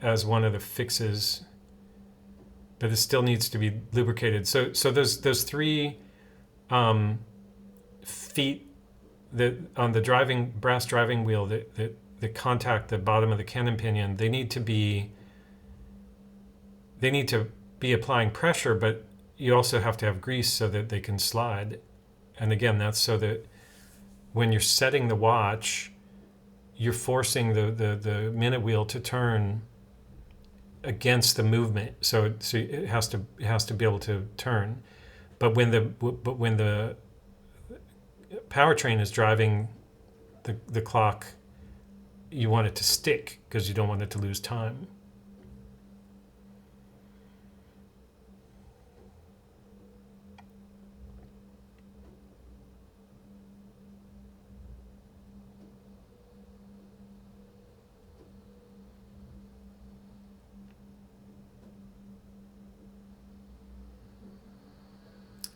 as one of the fixes, but it still needs to be lubricated. So those 3 feet that on the brass driving wheel that contact the bottom of the cannon pinion, they need to be applying pressure, but you also have to have grease so that they can slide. And again, that's so that when you're setting the watch, you're forcing the minute wheel to turn against the movement, so it has to be able to turn. But when the powertrain is driving the clock, you want it to stick because you don't want it to lose time.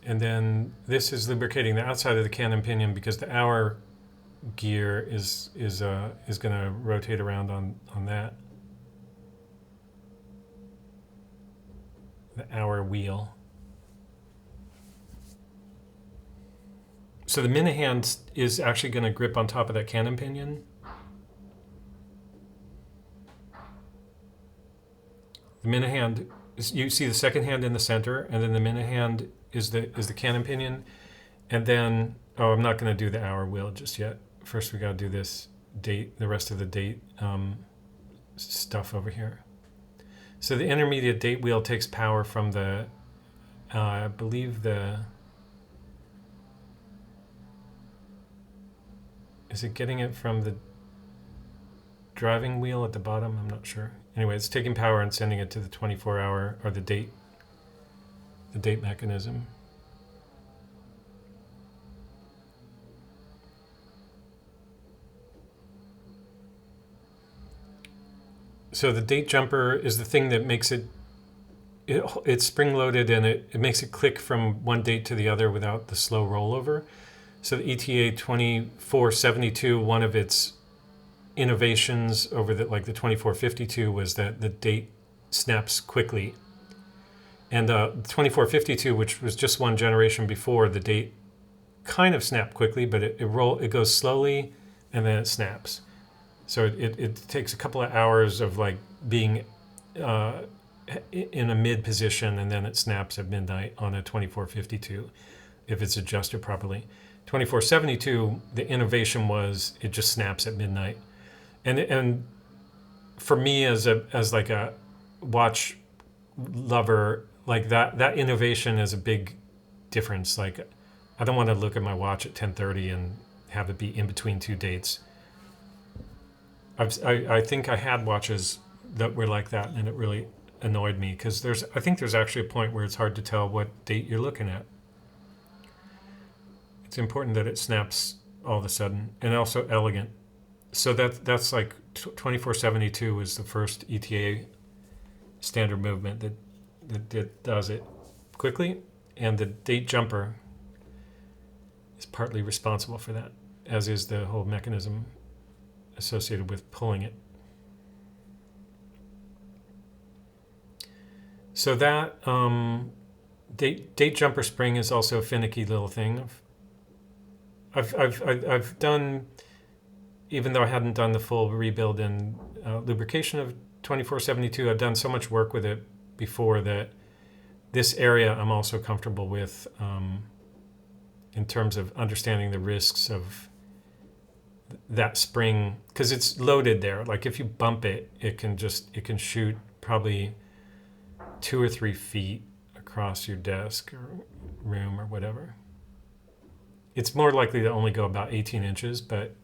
And then this is lubricating the outside of the cannon pinion because the hour gear is going to rotate around on that. The hour wheel. So the minute hand is actually going to grip on top of that cannon pinion. The minute hand, you see the second hand in the center, and then the minute hand is the cannon pinion. And then, oh, I'm not going to do the hour wheel just yet. First we got to do this date, the rest of the date stuff over here. So the intermediate date wheel takes power from the, I believe is it getting it from the driving wheel at the bottom? I'm not sure. Anyway, it's taking power and sending it to the 24-hour, or the date mechanism. So the date jumper is the thing that makes it's spring-loaded, and it makes it click from one date to the other without the slow rollover. So the ETA 2472, one of its innovations over the 2452 was that the date snaps quickly. And 2452, which was just one generation before, the date kind of snapped quickly, but it goes slowly and then it snaps. So it takes a couple of hours of being in a mid position, and then it snaps at midnight on a 2452 if it's adjusted properly. 2472, the innovation was it just snaps at midnight. And for me as a watch lover, that innovation is a big difference. I don't want to look at my watch at 10:30 and have it be in between two dates. I think I had watches that were like that, and it really annoyed me because I think there's actually a point where it's hard to tell what date you're looking at. It's important that it snaps all of a sudden, and also elegant. So that's 2472 was the first ETA standard movement that does it quickly, and the date jumper is partly responsible for that, as is the whole mechanism associated with pulling it. So that date jumper spring is also a finicky little thing. I've done, even though I hadn't done the full rebuild and lubrication of 2472, I've done so much work with it before that this area I'm also comfortable with in terms of understanding the risks of that spring, because it's loaded there. If you bump it, it can shoot probably 2 or 3 feet across your desk or room or whatever. It's more likely to only go about 18 inches, but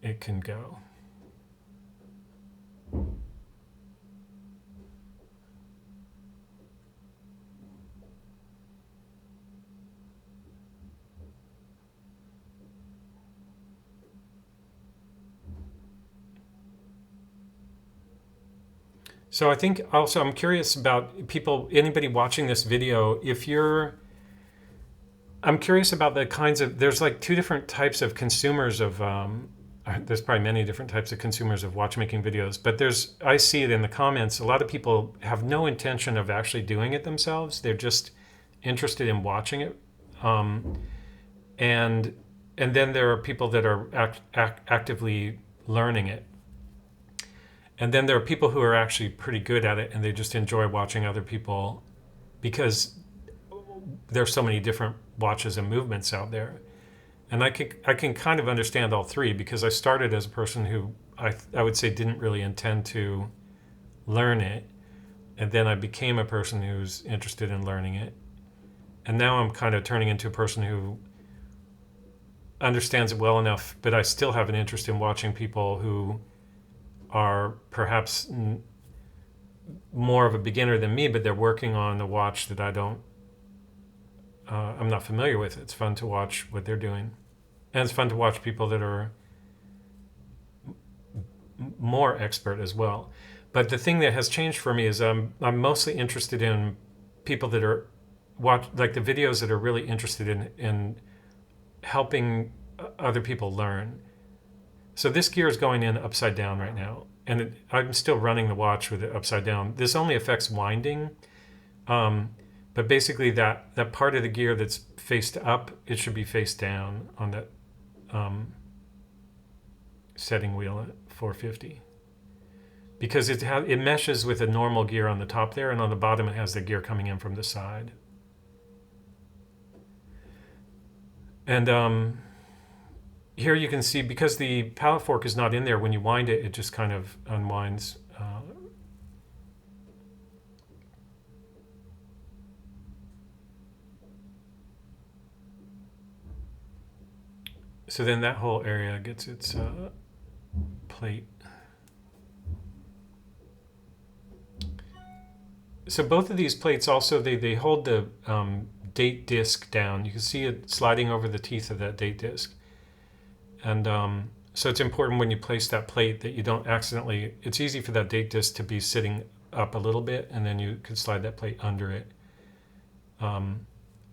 it can go. So I think also I'm curious about anybody watching this video, I'm curious about the kinds of, there's 2 different types of consumers of, there's probably many different types of consumers of watchmaking videos, but I see it in the comments, a lot of people have no intention of actually doing it themselves. They're just interested in watching it, and then there are people that are actively learning it, and then there are people who are actually pretty good at it, and they just enjoy watching other people because there's so many different watches and movements out there. And I can kind of understand all three, because I started as a person who I would say didn't really intend to learn it, and then I became a person who's interested in learning it, and now I'm kind of turning into a person who understands it well enough, but I still have an interest in watching people who are perhaps more of a beginner than me, but they're working on a watch that I'm not familiar with. It's fun to watch what they're doing. And it's fun to watch people that are more expert as well. But the thing that has changed for me is I'm mostly interested in people that are like the videos that are really interested in helping other people learn. So this gear is going in upside down right now, and I'm still running the watch with it upside down. This only affects winding, but basically that part of the gear that's faced up, it should be face down on that setting wheel at 450, because it meshes with a normal gear on the top there, and on the bottom it has the gear coming in from the side. And here you can see, because the pallet fork is not in there, when you wind it, it just kind of unwinds. So then that whole area gets its plate. So both of these plates also, they hold the date disc down. You can see it sliding over the teeth of that date disc. And so it's important when you place that plate that you don't accidentally, it's easy for that date disc to be sitting up a little bit, and then you can slide that plate under it,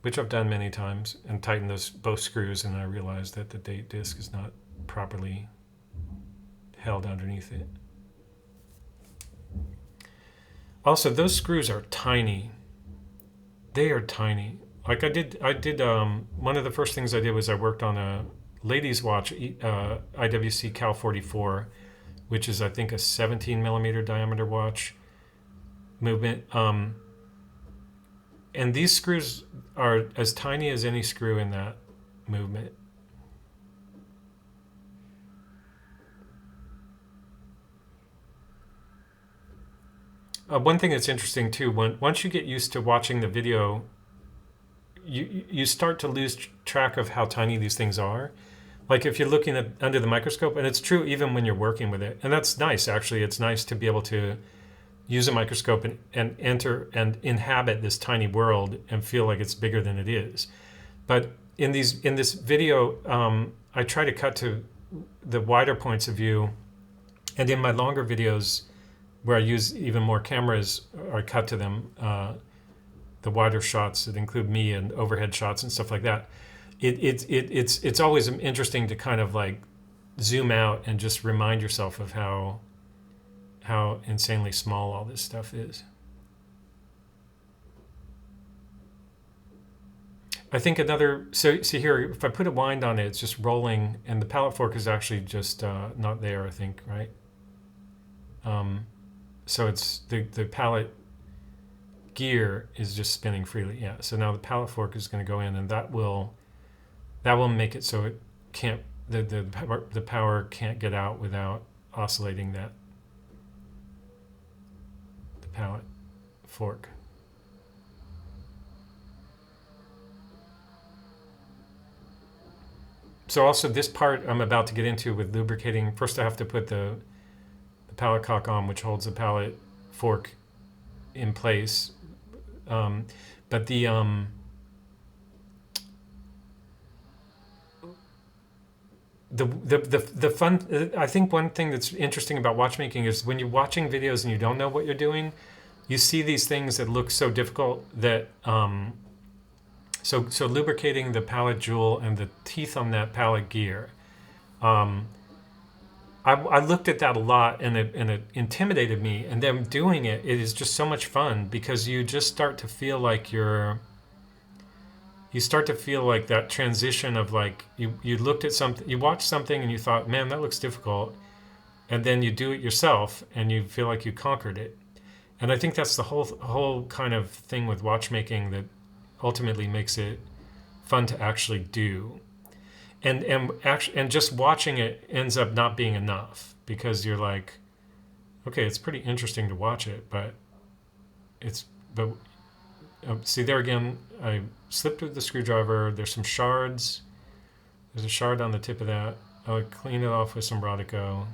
which I've done many times, and tighten both screws, and I realized that the date disc is not properly held underneath it. Also, those screws are tiny. They are tiny. Like I did one of the first things I did was I worked on a ladies watch, IWC Cal 44, which is I think a 17 millimeter diameter watch movement. And these screws are as tiny as any screw in that movement. One thing that's interesting too, once you get used to watching the video, you start to lose track of how tiny these things are. Like if you're looking at under the microscope, and it's true even when you're working with it, and that's nice actually. It's nice to be able to use a microscope and enter and inhabit this tiny world and feel like it's bigger than it is. But in this video, I try to cut to the wider points of view, and in my longer videos, where I use even more cameras, or cut to them, the wider shots that include me and overhead shots and stuff like that. It's always interesting to kind of like zoom out and just remind yourself of how insanely small all this stuff is. I think another, so see here, if I put a wind on it, it's just rolling, and the pallet fork is actually just not there, I think, right? So it's the pallet gear is just spinning freely. Yeah. So now the pallet fork is going to go in, and that will make it so it can't, the power can't get out without oscillating the pallet fork. So also this part I'm about to get into with lubricating. First I have to put the pallet cock on, which holds the pallet fork in place. But the fun, I think one thing that's interesting about watchmaking is when you're watching videos and you don't know what you're doing, you see these things that look so difficult that so lubricating the pallet jewel and the teeth on that pallet gear. I looked at that a lot, and it intimidated me. And then doing it is just so much fun, because you just start to feel like you're you start to feel like that transition of like you looked at something, you watched something and you thought, man, that looks difficult, and then you do it yourself and you feel like you conquered it. And I think that's the whole kind of thing with watchmaking that ultimately makes it fun to actually do. And just watching it ends up not being enough, because you're like, okay, it's pretty interesting to watch it, but see there again, I slipped with the screwdriver. There's some shards. There's a shard on the tip of that. I'll clean it off with some Rodico.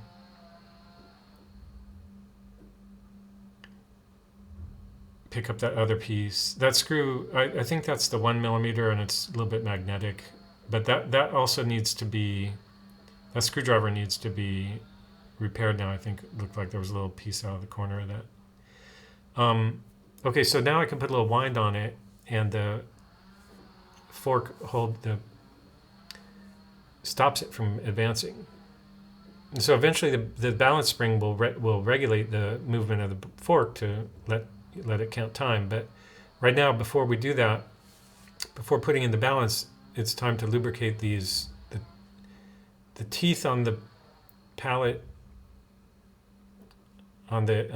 Pick up that other piece. That screw, I think that's the 1mm, and it's a little bit magnetic. But that also needs to be, that screwdriver needs to be repaired now. I think it looked like there was a little piece out of the corner of that. Okay, so now I can put a little wind on it, and the fork stops it from advancing. And so eventually the balance spring will regulate the movement of the fork to let it count time. But right now, before we do that, before putting in the balance, it's time to lubricate the teeth on the pallet, on the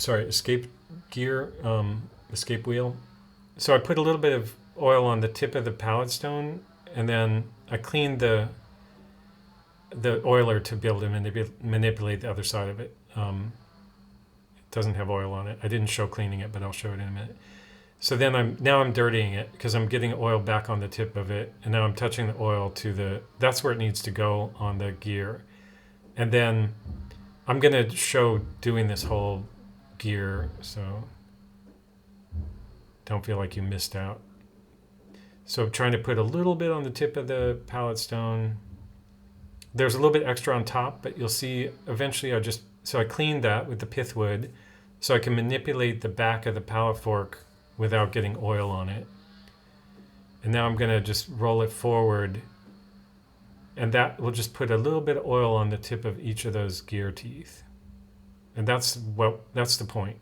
escape gear, escape wheel. So I put a little bit of oil on the tip of the pallet stone, and then I cleaned the oiler to be able to manipulate the other side of it. It doesn't have oil on it. I didn't show cleaning it, but I'll show it in a minute. So then I'm dirtying it, because I'm getting oil back on the tip of it, and now I'm touching the oil to that's where it needs to go on the gear. And then I'm going to show doing this whole gear, so don't feel like you missed out. So I'm trying to put a little bit on the tip of the pallet stone. There's a little bit extra on top, but you'll see eventually I cleaned that with the pith wood so I can manipulate the back of the pallet fork without getting oil on it. And now I'm going to just roll it forward, and that will just put a little bit of oil on the tip of each of those gear teeth. And that's the point.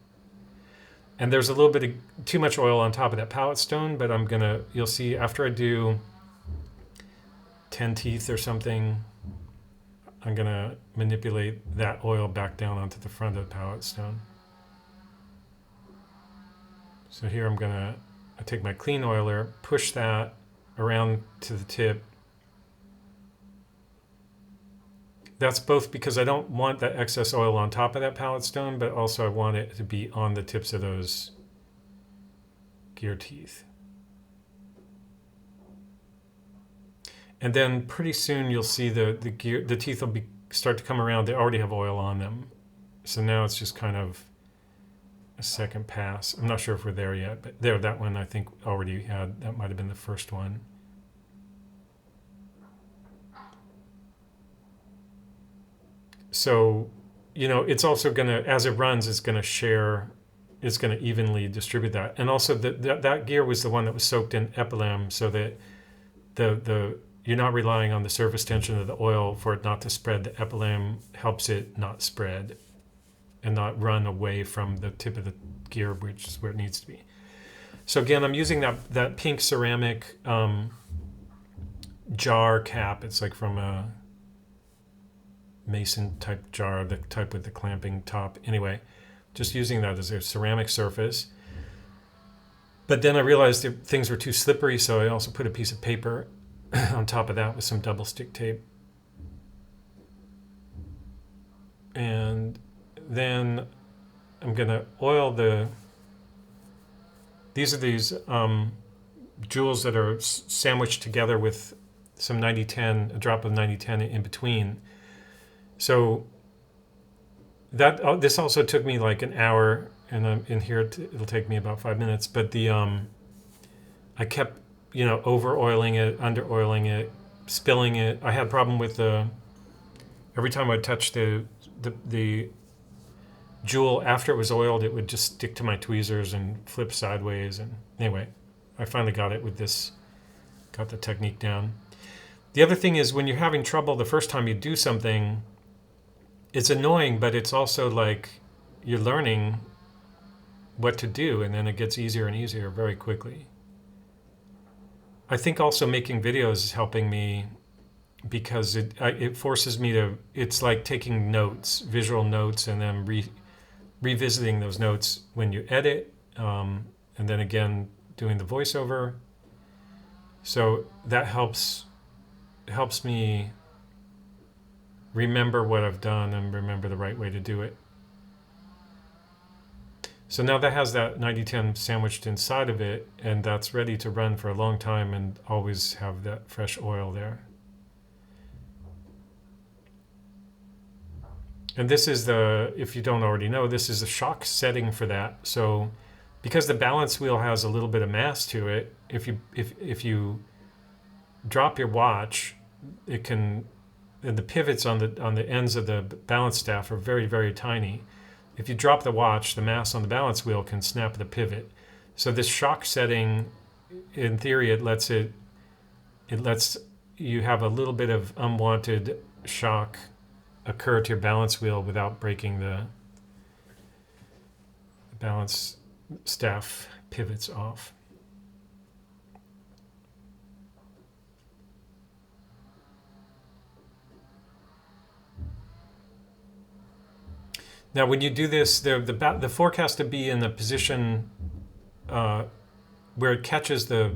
And there's a little bit of too much oil on top of that pallet stone, but you'll see after I do 10 teeth or something, I'm gonna manipulate that oil back down onto the front of the pallet stone. So here I take my clean oiler, push that around to the tip. That's both because I don't want that excess oil on top of that pallet stone, but also I want it to be on the tips of those gear teeth. And then pretty soon you'll see the teeth will start to come around. They already have oil on them. So now it's just kind of a second pass. I'm not sure if we're there yet, but that one I think already had, that might have been the first one. So, it's also going to, as it runs, it's going to evenly distribute that. And also that gear was the one that was soaked in epilem, so that you're not relying on the surface tension of the oil for it not to spread. The epilem helps it not spread and not run away from the tip of the gear, which is where it needs to be. So again, I'm using that pink ceramic jar cap. It's like from a mason type jar, the type with the clamping top. Anyway, just using that as a ceramic surface. But then I realized that things were too slippery, so I also put a piece of paper on top of that with some double stick tape. And then I'm gonna oil these jewels that are sandwiched together with some 9010, a drop of 9010 in between. So this also took me like an hour, and I'm in here. It'll take me about 5 minutes. But I kept over oiling it, under oiling it, spilling it. I had a problem with every time I touched the jewel after it was oiled, it would just stick to my tweezers and flip sideways. And anyway, I finally got the technique down. The other thing is when you're having trouble the first time you do something, it's annoying, but it's also like you're learning what to do, and then it gets easier and easier very quickly. I think also making videos is helping me because it forces me to, it's like taking notes, visual notes, and then revisiting those notes when you edit, and then again doing the voiceover. So that helps me remember what I've done and remember the right way to do it. So now that has that 9010 sandwiched inside of it, and that's ready to run for a long time and always have that fresh oil there. And this is the, if you don't already know, this is the shock setting for that. So because the balance wheel has a little bit of mass to it, if you drop your watch, it can, and the pivots on the ends of the balance staff are very, very tiny. If you drop the watch, the mass on the balance wheel can snap the pivot. So this shock setting, in theory, it lets you have a little bit of unwanted shock occur to your balance wheel without breaking the balance staff pivots off. Now, when you do this, the fork has to be in the position where it catches the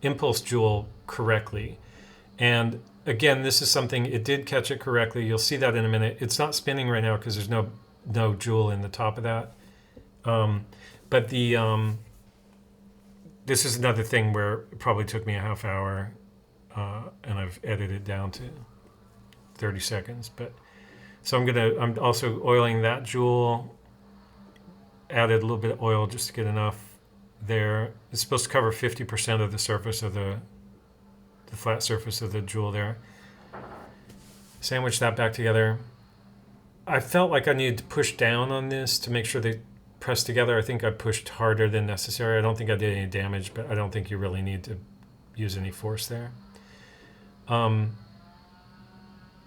impulse jewel correctly. And again, this is something, it did catch it correctly. You'll see that in a minute. It's not spinning right now because there's no jewel in the top of that. But this is another thing where it probably took me a half hour, and I've edited it down to 30 seconds. But so I'm also oiling that jewel. Added a little bit of oil just to get enough there. It's supposed to cover 50% of the surface of the flat surface of the jewel there. Sandwich that back together. I felt like I needed to push down on this to make sure they press together. I think I pushed harder than necessary. I don't think I did any damage, but I don't think you really need to use any force there. And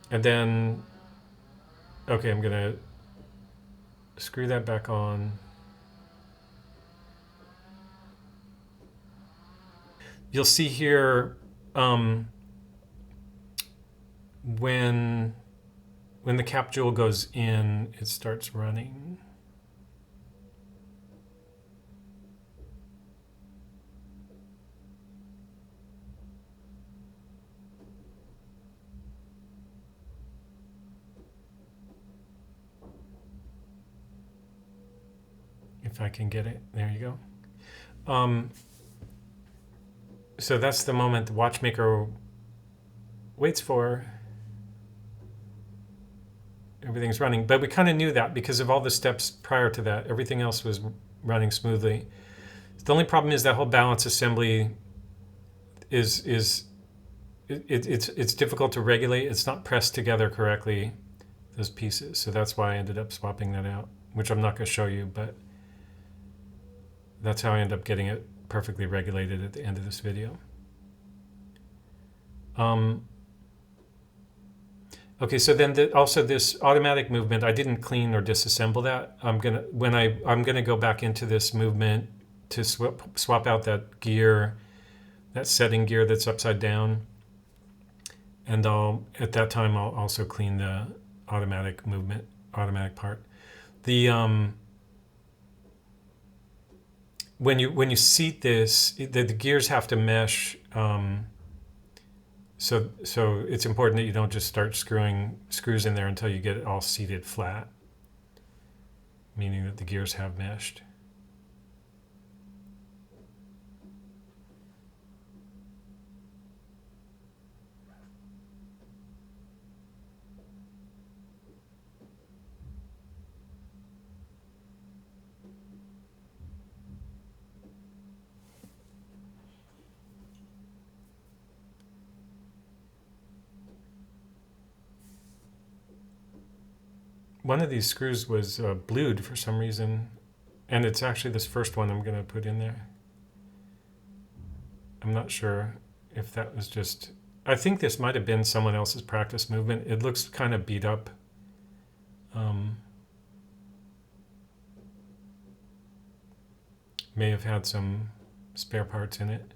then, okay, I'm gonna screw that back on. You'll see here when the cap jewel goes in, it starts running. If I can get it, there you go. So that's the moment the watchmaker waits for. Everything's running, but we kind of knew that because of all the steps prior to that. Everything else was running smoothly. The only problem is that whole balance assembly it's difficult to regulate. It's not pressed together correctly, those pieces. So that's why I ended up swapping that out, which I'm not going to show you, but that's how I end up getting it perfectly regulated at the end of this video. Okay, so then also this automatic movement, I didn't clean or disassemble that. I'm gonna go back into this movement to swap out that gear, that setting gear that's upside down, and at that time I'll also clean the automatic movement, automatic part. The when you seat this, the gears have to mesh. So it's important that you don't just start screwing screws in there until you get it all seated flat, meaning that the gears have meshed. One of these screws was blued for some reason, and it's actually this first one I'm going to put in there. I'm not sure if that was just... I think this might have been someone else's practice movement. It looks kind of beat up. may have had some spare parts in it.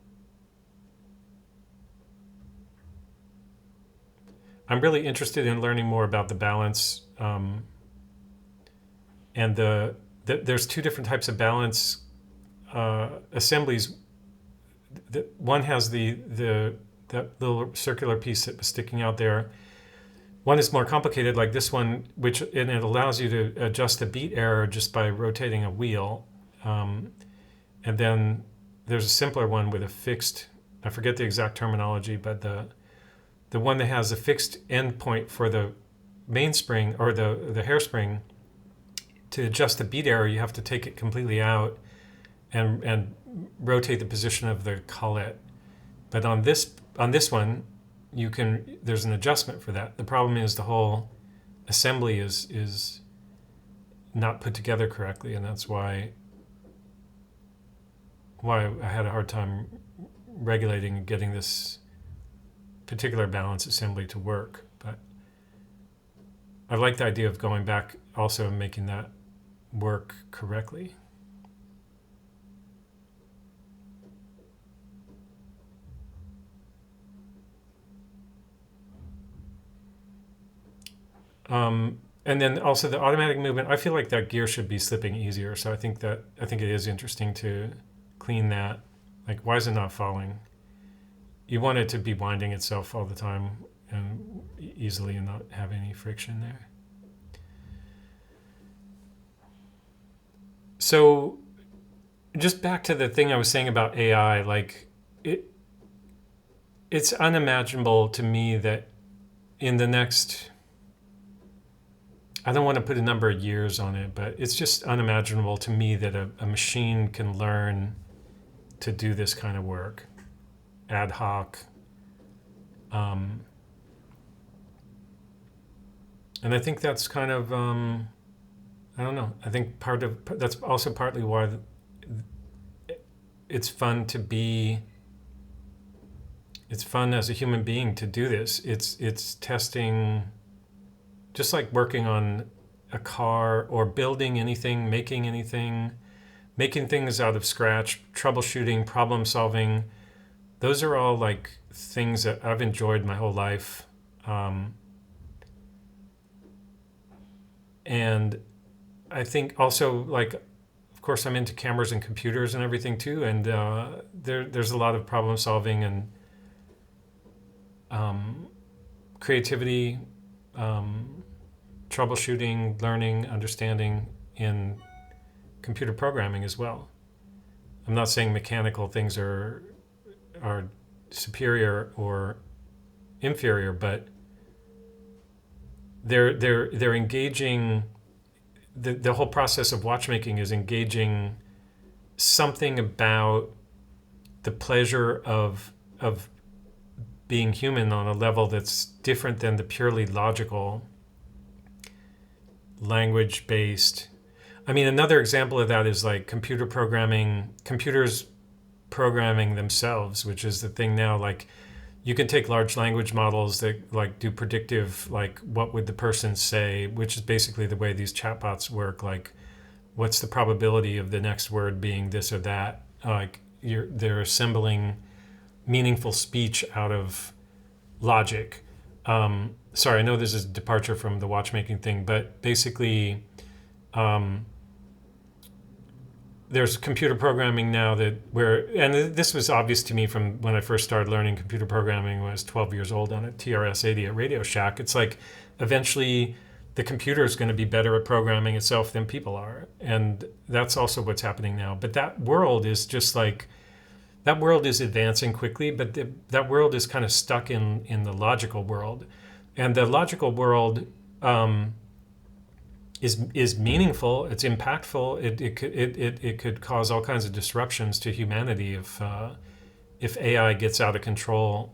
I'm really interested in learning more about the balance, and there's two different types of balance assemblies. One has that little circular piece that was sticking out there. One is more complicated, like this one, and it allows you to adjust the beat error just by rotating a wheel. And then there's a simpler one with a fixed, I forget the exact terminology, but the one that has a fixed end point for the mainspring or the hairspring. To adjust the beat error, you have to take it completely out and rotate the position of the collet. But on this one, there's an adjustment for that. The problem is the whole assembly is not put together correctly, and that's why I had a hard time regulating and getting this particular balance assembly to work. But I like the idea of going back also and making that work correctly. And then also the automatic movement, I feel like that gear should be slipping easier. So I think it is interesting to clean that. Like, why is it not falling? You want it to be winding itself all the time and easily and not have any friction there. So just back to the thing I was saying about AI, like it's unimaginable to me that in the next, I don't want to put a number of years on it, but it's just unimaginable to me that a machine can learn to do this kind of work, ad hoc. And I think that's kind of, I don't know. I think that's also partly why it's fun it's fun as a human being to do this. It's testing, just like working on a car or building anything, making things out of scratch, troubleshooting, problem solving. Those are all like things that I've enjoyed my whole life. And I think also, like, of course, I'm into cameras and computers and everything too. And there's a lot of problem solving and creativity, troubleshooting, learning, understanding in computer programming as well. I'm not saying mechanical things are superior or inferior, but they're engaging. The whole process of watchmaking is engaging something about the pleasure of being human on a level that's different than the purely logical, language-based. I mean, another example of that is like computers programming themselves, which is the thing now. Like, you can take large language models that like do predictive, like what would the person say, which is basically the way these chatbots work. Like, what's the probability of the next word being this or that? Like, they're assembling meaningful speech out of logic. Sorry, I know this is a departure from the watchmaking thing, but basically, there's computer programming now and this was obvious to me from when I first started learning computer programming when I was 12 years old on a TRS-80 at Radio Shack. It's like eventually the computer is going to be better at programming itself than people are. And that's also what's happening now. But that world is advancing quickly, but that world is kind of stuck in the logical world. And the logical world is meaningful. It's impactful. It could cause all kinds of disruptions to humanity if AI gets out of control.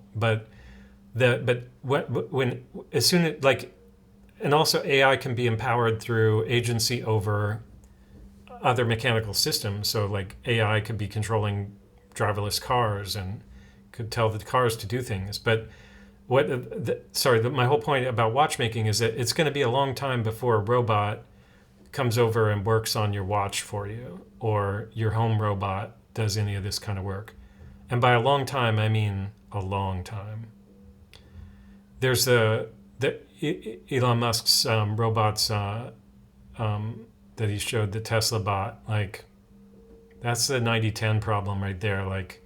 And also AI can be empowered through agency over other mechanical systems. So like AI could be controlling driverless cars and could tell the cars to do things. But my whole point about watchmaking is that it's going to be a long time before a robot comes over and works on your watch for you, or your home robot does any of this kind of work. And by a long time, I mean a long time. There's the Elon Musk's robots that he showed, the Tesla bot. Like, that's the 90-10 problem right there. Like,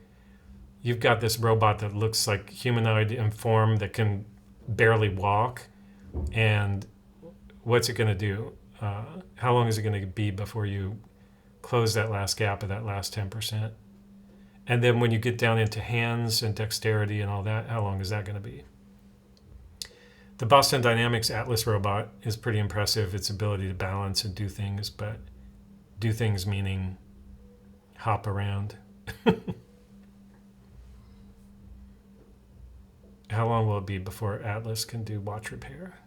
you've got this robot that looks like humanoid in form that can barely walk, and what's it going to do? How long is it going to be before you close that last gap of that last 10%? And then when you get down into hands and dexterity and all that, how long is that going to be? The Boston Dynamics Atlas robot is pretty impressive, its ability to balance and do things, but do things meaning hop around. How long will it be before Atlas can do watch repair?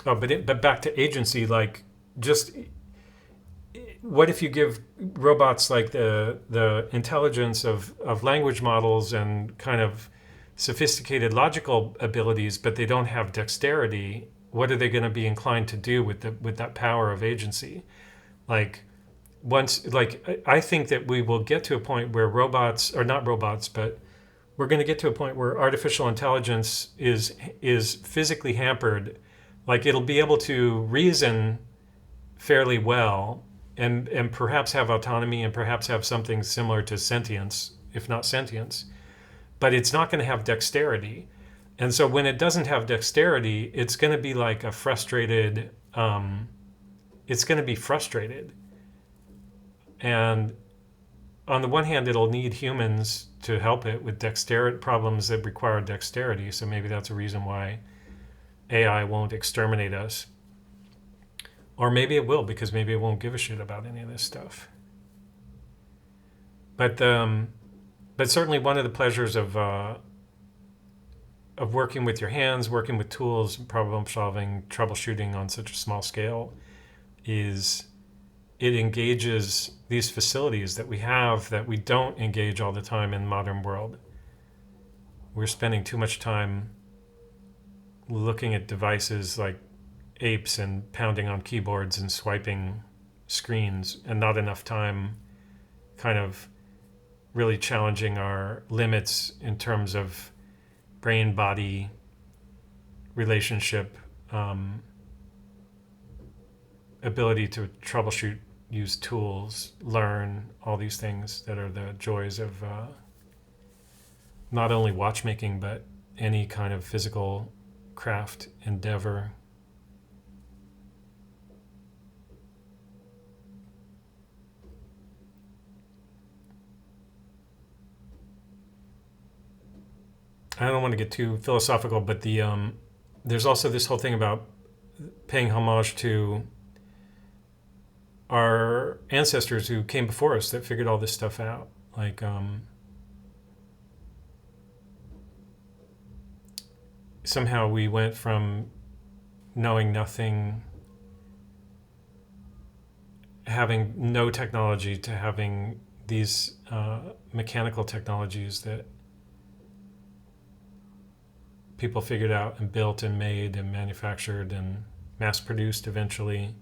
Oh, but back to agency, like, just what if you give robots like the intelligence of language models and kind of sophisticated logical abilities, but they don't have dexterity? What are they going to be inclined to do with that power of agency? Like, I think that we will get to a point where robots, or not robots, but we're going to get to a point where artificial intelligence is physically hampered. Like, it'll be able to reason fairly well and perhaps have autonomy and perhaps have something similar to sentience, if not sentience, but it's not going to have dexterity. And so when it doesn't have dexterity, it's going to be like a frustrated, it's going to be frustrated. And on the one hand, it'll need humans to help it with dexterity problems that require dexterity. So maybe that's a reason why AI won't exterminate us. Or maybe it will, because maybe it won't give a shit about any of this stuff. But certainly one of the pleasures of working with your hands, working with tools, problem solving, troubleshooting on such a small scale, is it engages these facilities that we have that we don't engage all the time in the modern world. We're spending too much time looking at devices like apes and pounding on keyboards and swiping screens, and not enough time kind of really challenging our limits in terms of brain-body relationship, ability to troubleshoot, use tools, learn, all these things that are the joys of not only watchmaking, but any kind of physical craft endeavor. I don't want to get too philosophical, but there's also this whole thing about paying homage to our ancestors who came before us that figured all this stuff out. Like, somehow we went from knowing nothing, having no technology, to having these mechanical technologies that people figured out and built and made and manufactured and mass-produced eventually,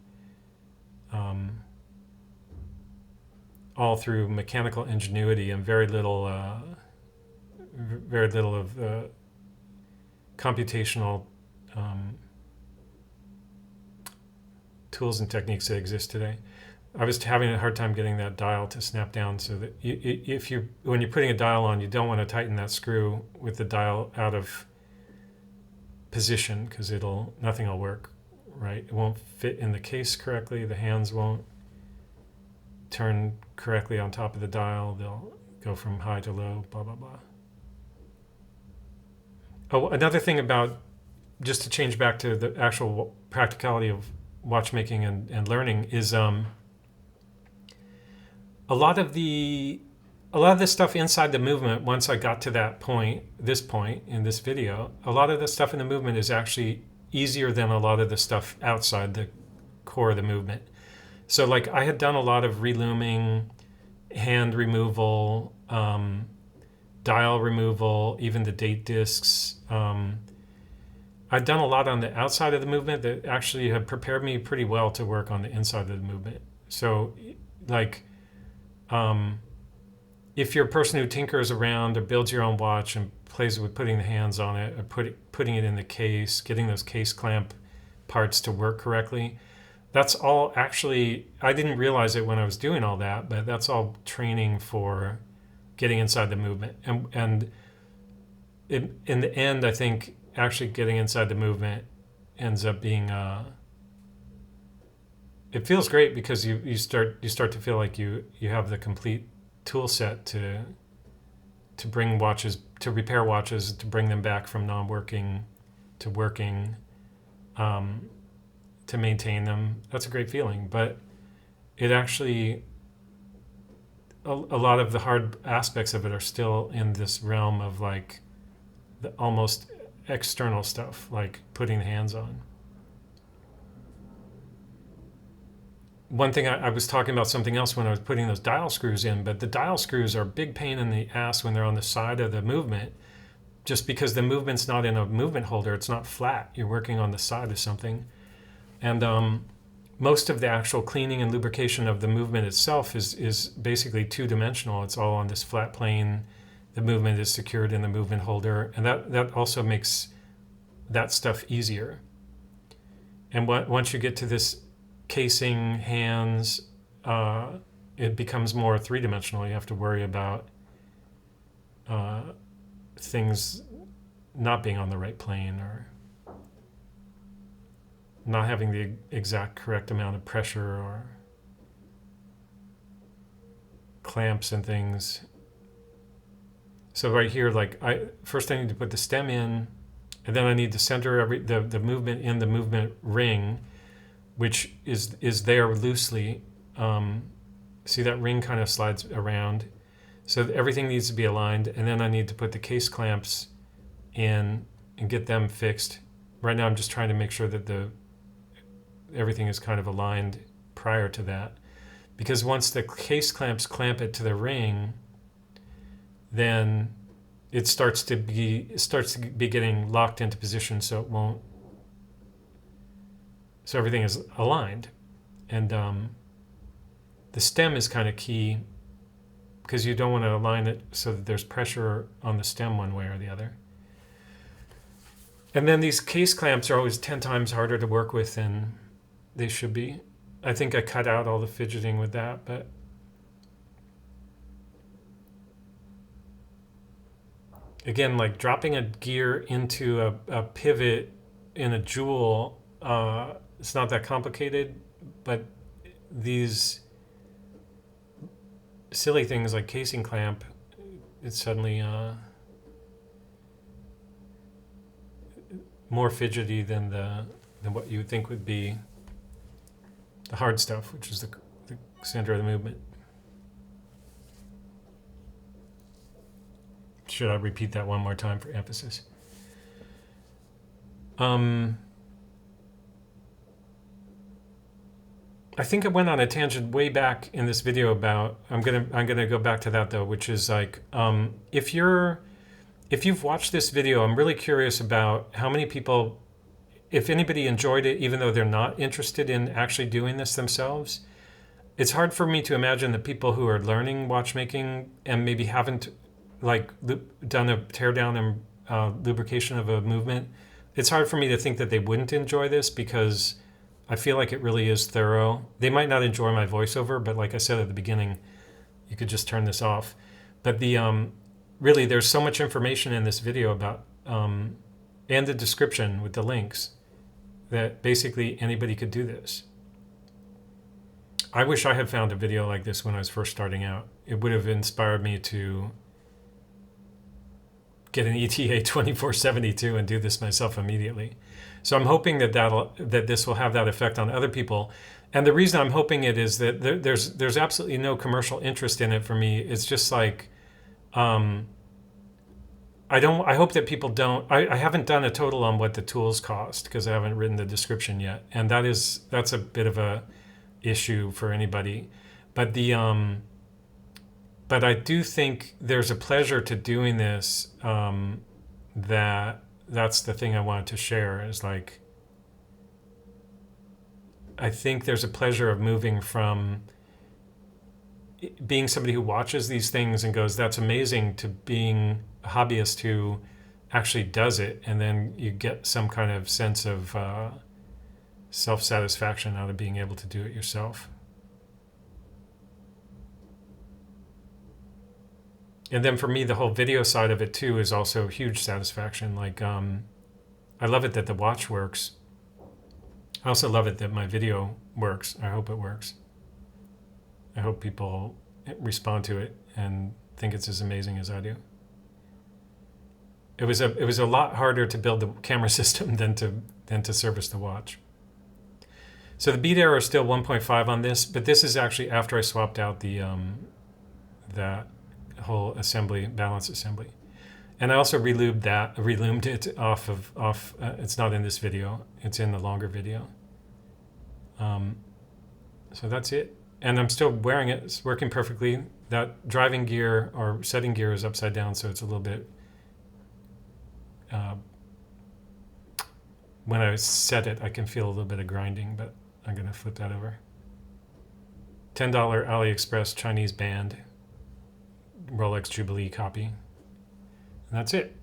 all through mechanical ingenuity and very little of computational tools and techniques that exist today. I was having a hard time getting that dial to snap down, so that when you're putting a dial on, you don't want to tighten that screw with the dial out of position, because nothing will work right. It won't fit in the case correctly. The hands won't turn correctly on top of the dial. They'll go from high to low, blah, blah, blah. Oh, another thing about, just to change back to the actual practicality of watchmaking and learning, is a lot of this stuff inside the movement, once I got to this point in this video, a lot of the stuff in the movement is actually easier than a lot of the stuff outside the core of the movement. So like, I had done a lot of relooming, hand removal, dial removal, even the date discs. I I've done a lot on the outside of the movement that actually have prepared me pretty well to work on the inside of the movement. So, like, if you're a person who tinkers around or builds your own watch and plays with putting the hands on it or putting it in the case, getting those case clamp parts to work correctly, that's all actually, I didn't realize it when I was doing all that, but that's all training for getting inside the movement. And in the end, I think actually getting inside the movement ends up being, it feels great because you start to feel like you have the complete tool set to bring watches, to repair watches, to bring them back from non-working to working, to maintain them. That's a great feeling, but it actually, a lot of the hard aspects of it are still in this realm of like the almost external stuff, like putting the hands on. One thing, I was talking about something else when I was putting those dial screws in, but the dial screws are a big pain in the ass when they're on the side of the movement, just because the movement's not in a movement holder. It's not flat. You're working on the side of something. And most of the actual cleaning and lubrication of the movement itself is basically two-dimensional. It's all on this flat plane. The movement is secured in the movement holder. And that also makes that stuff easier. And once you get to this casing, hands, it becomes more three-dimensional. You have to worry about things not being on the right plane or not having the exact correct amount of pressure or clamps and things. So right here, like first I need to put the stem in, and then I need to center the movement in the movement ring, which is there loosely. See that ring kind of slides around. So everything needs to be aligned, and then I need to put the case clamps in and get them fixed. Right now I'm just trying to make sure that everything is kind of aligned prior to that. Because once the case clamps clamp it to the ring, then it starts to be getting locked into position, so it won't. So everything is aligned, and the stem is kind of key because you don't want to align it so that there's pressure on the stem one way or the other. And then these case clamps are always 10 times harder to work with than they should be. I think I cut out all the fidgeting with that, but again, like dropping a gear into a pivot in a jewel, it's not that complicated, but these silly things like casing clamp, it's suddenly more fidgety than what you would think would be the hard stuff, which is the center of the movement. Should I repeat that one more time for emphasis? I think I went on a tangent way back in this video about, I'm gonna go back to that though, which is like, if you've watched this video, I'm really curious about how many people, if anybody enjoyed it, even though they're not interested in actually doing this themselves. It's hard for me to imagine the people who are learning watchmaking and maybe haven't like done a teardown and lubrication of a movement. It's hard for me to think that they wouldn't enjoy this because I feel like it really is thorough. They might not enjoy my voiceover, but like I said at the beginning, you could just turn this off. But really, there's so much information in this video about, and the description with the links, that basically anybody could do this. I wish I had found a video like this when I was first starting out. It would have inspired me to get an ETA 2472 and do this myself immediately. So I'm hoping that this will have that effect on other people. And the reason I'm hoping it is that there's absolutely no commercial interest in it for me. It's just like, I hope that people don't, I haven't done a total on what the tools cost because I haven't written the description yet. And that's a bit of a issue for anybody. But but I do think there's a pleasure to doing this, that that's the thing I wanted to share, is like, I think there's a pleasure of moving from being somebody who watches these things and goes, that's amazing, to being a hobbyist who actually does it, and then you get some kind of sense of self-satisfaction out of being able to do it yourself. And then for me, the whole video side of it too is also huge satisfaction. Like, I love it that the watch works. I also love it that my video works. I hope it works. I hope people respond to it and think it's as amazing as I do. It was a lot harder to build the camera system than to service the watch. So the bead error is still 1.5 on this, but this is actually after I swapped out the that whole assembly, balance assembly. And I also reloomed it off. It's not in this video. It's in the longer video. So that's it. And I'm still wearing it. It's working perfectly. That driving gear or setting gear is upside down, so it's a little bit. When I set it, I can feel a little bit of grinding, but I'm going to flip that over. $10 AliExpress Chinese band Rolex Jubilee copy. And that's it.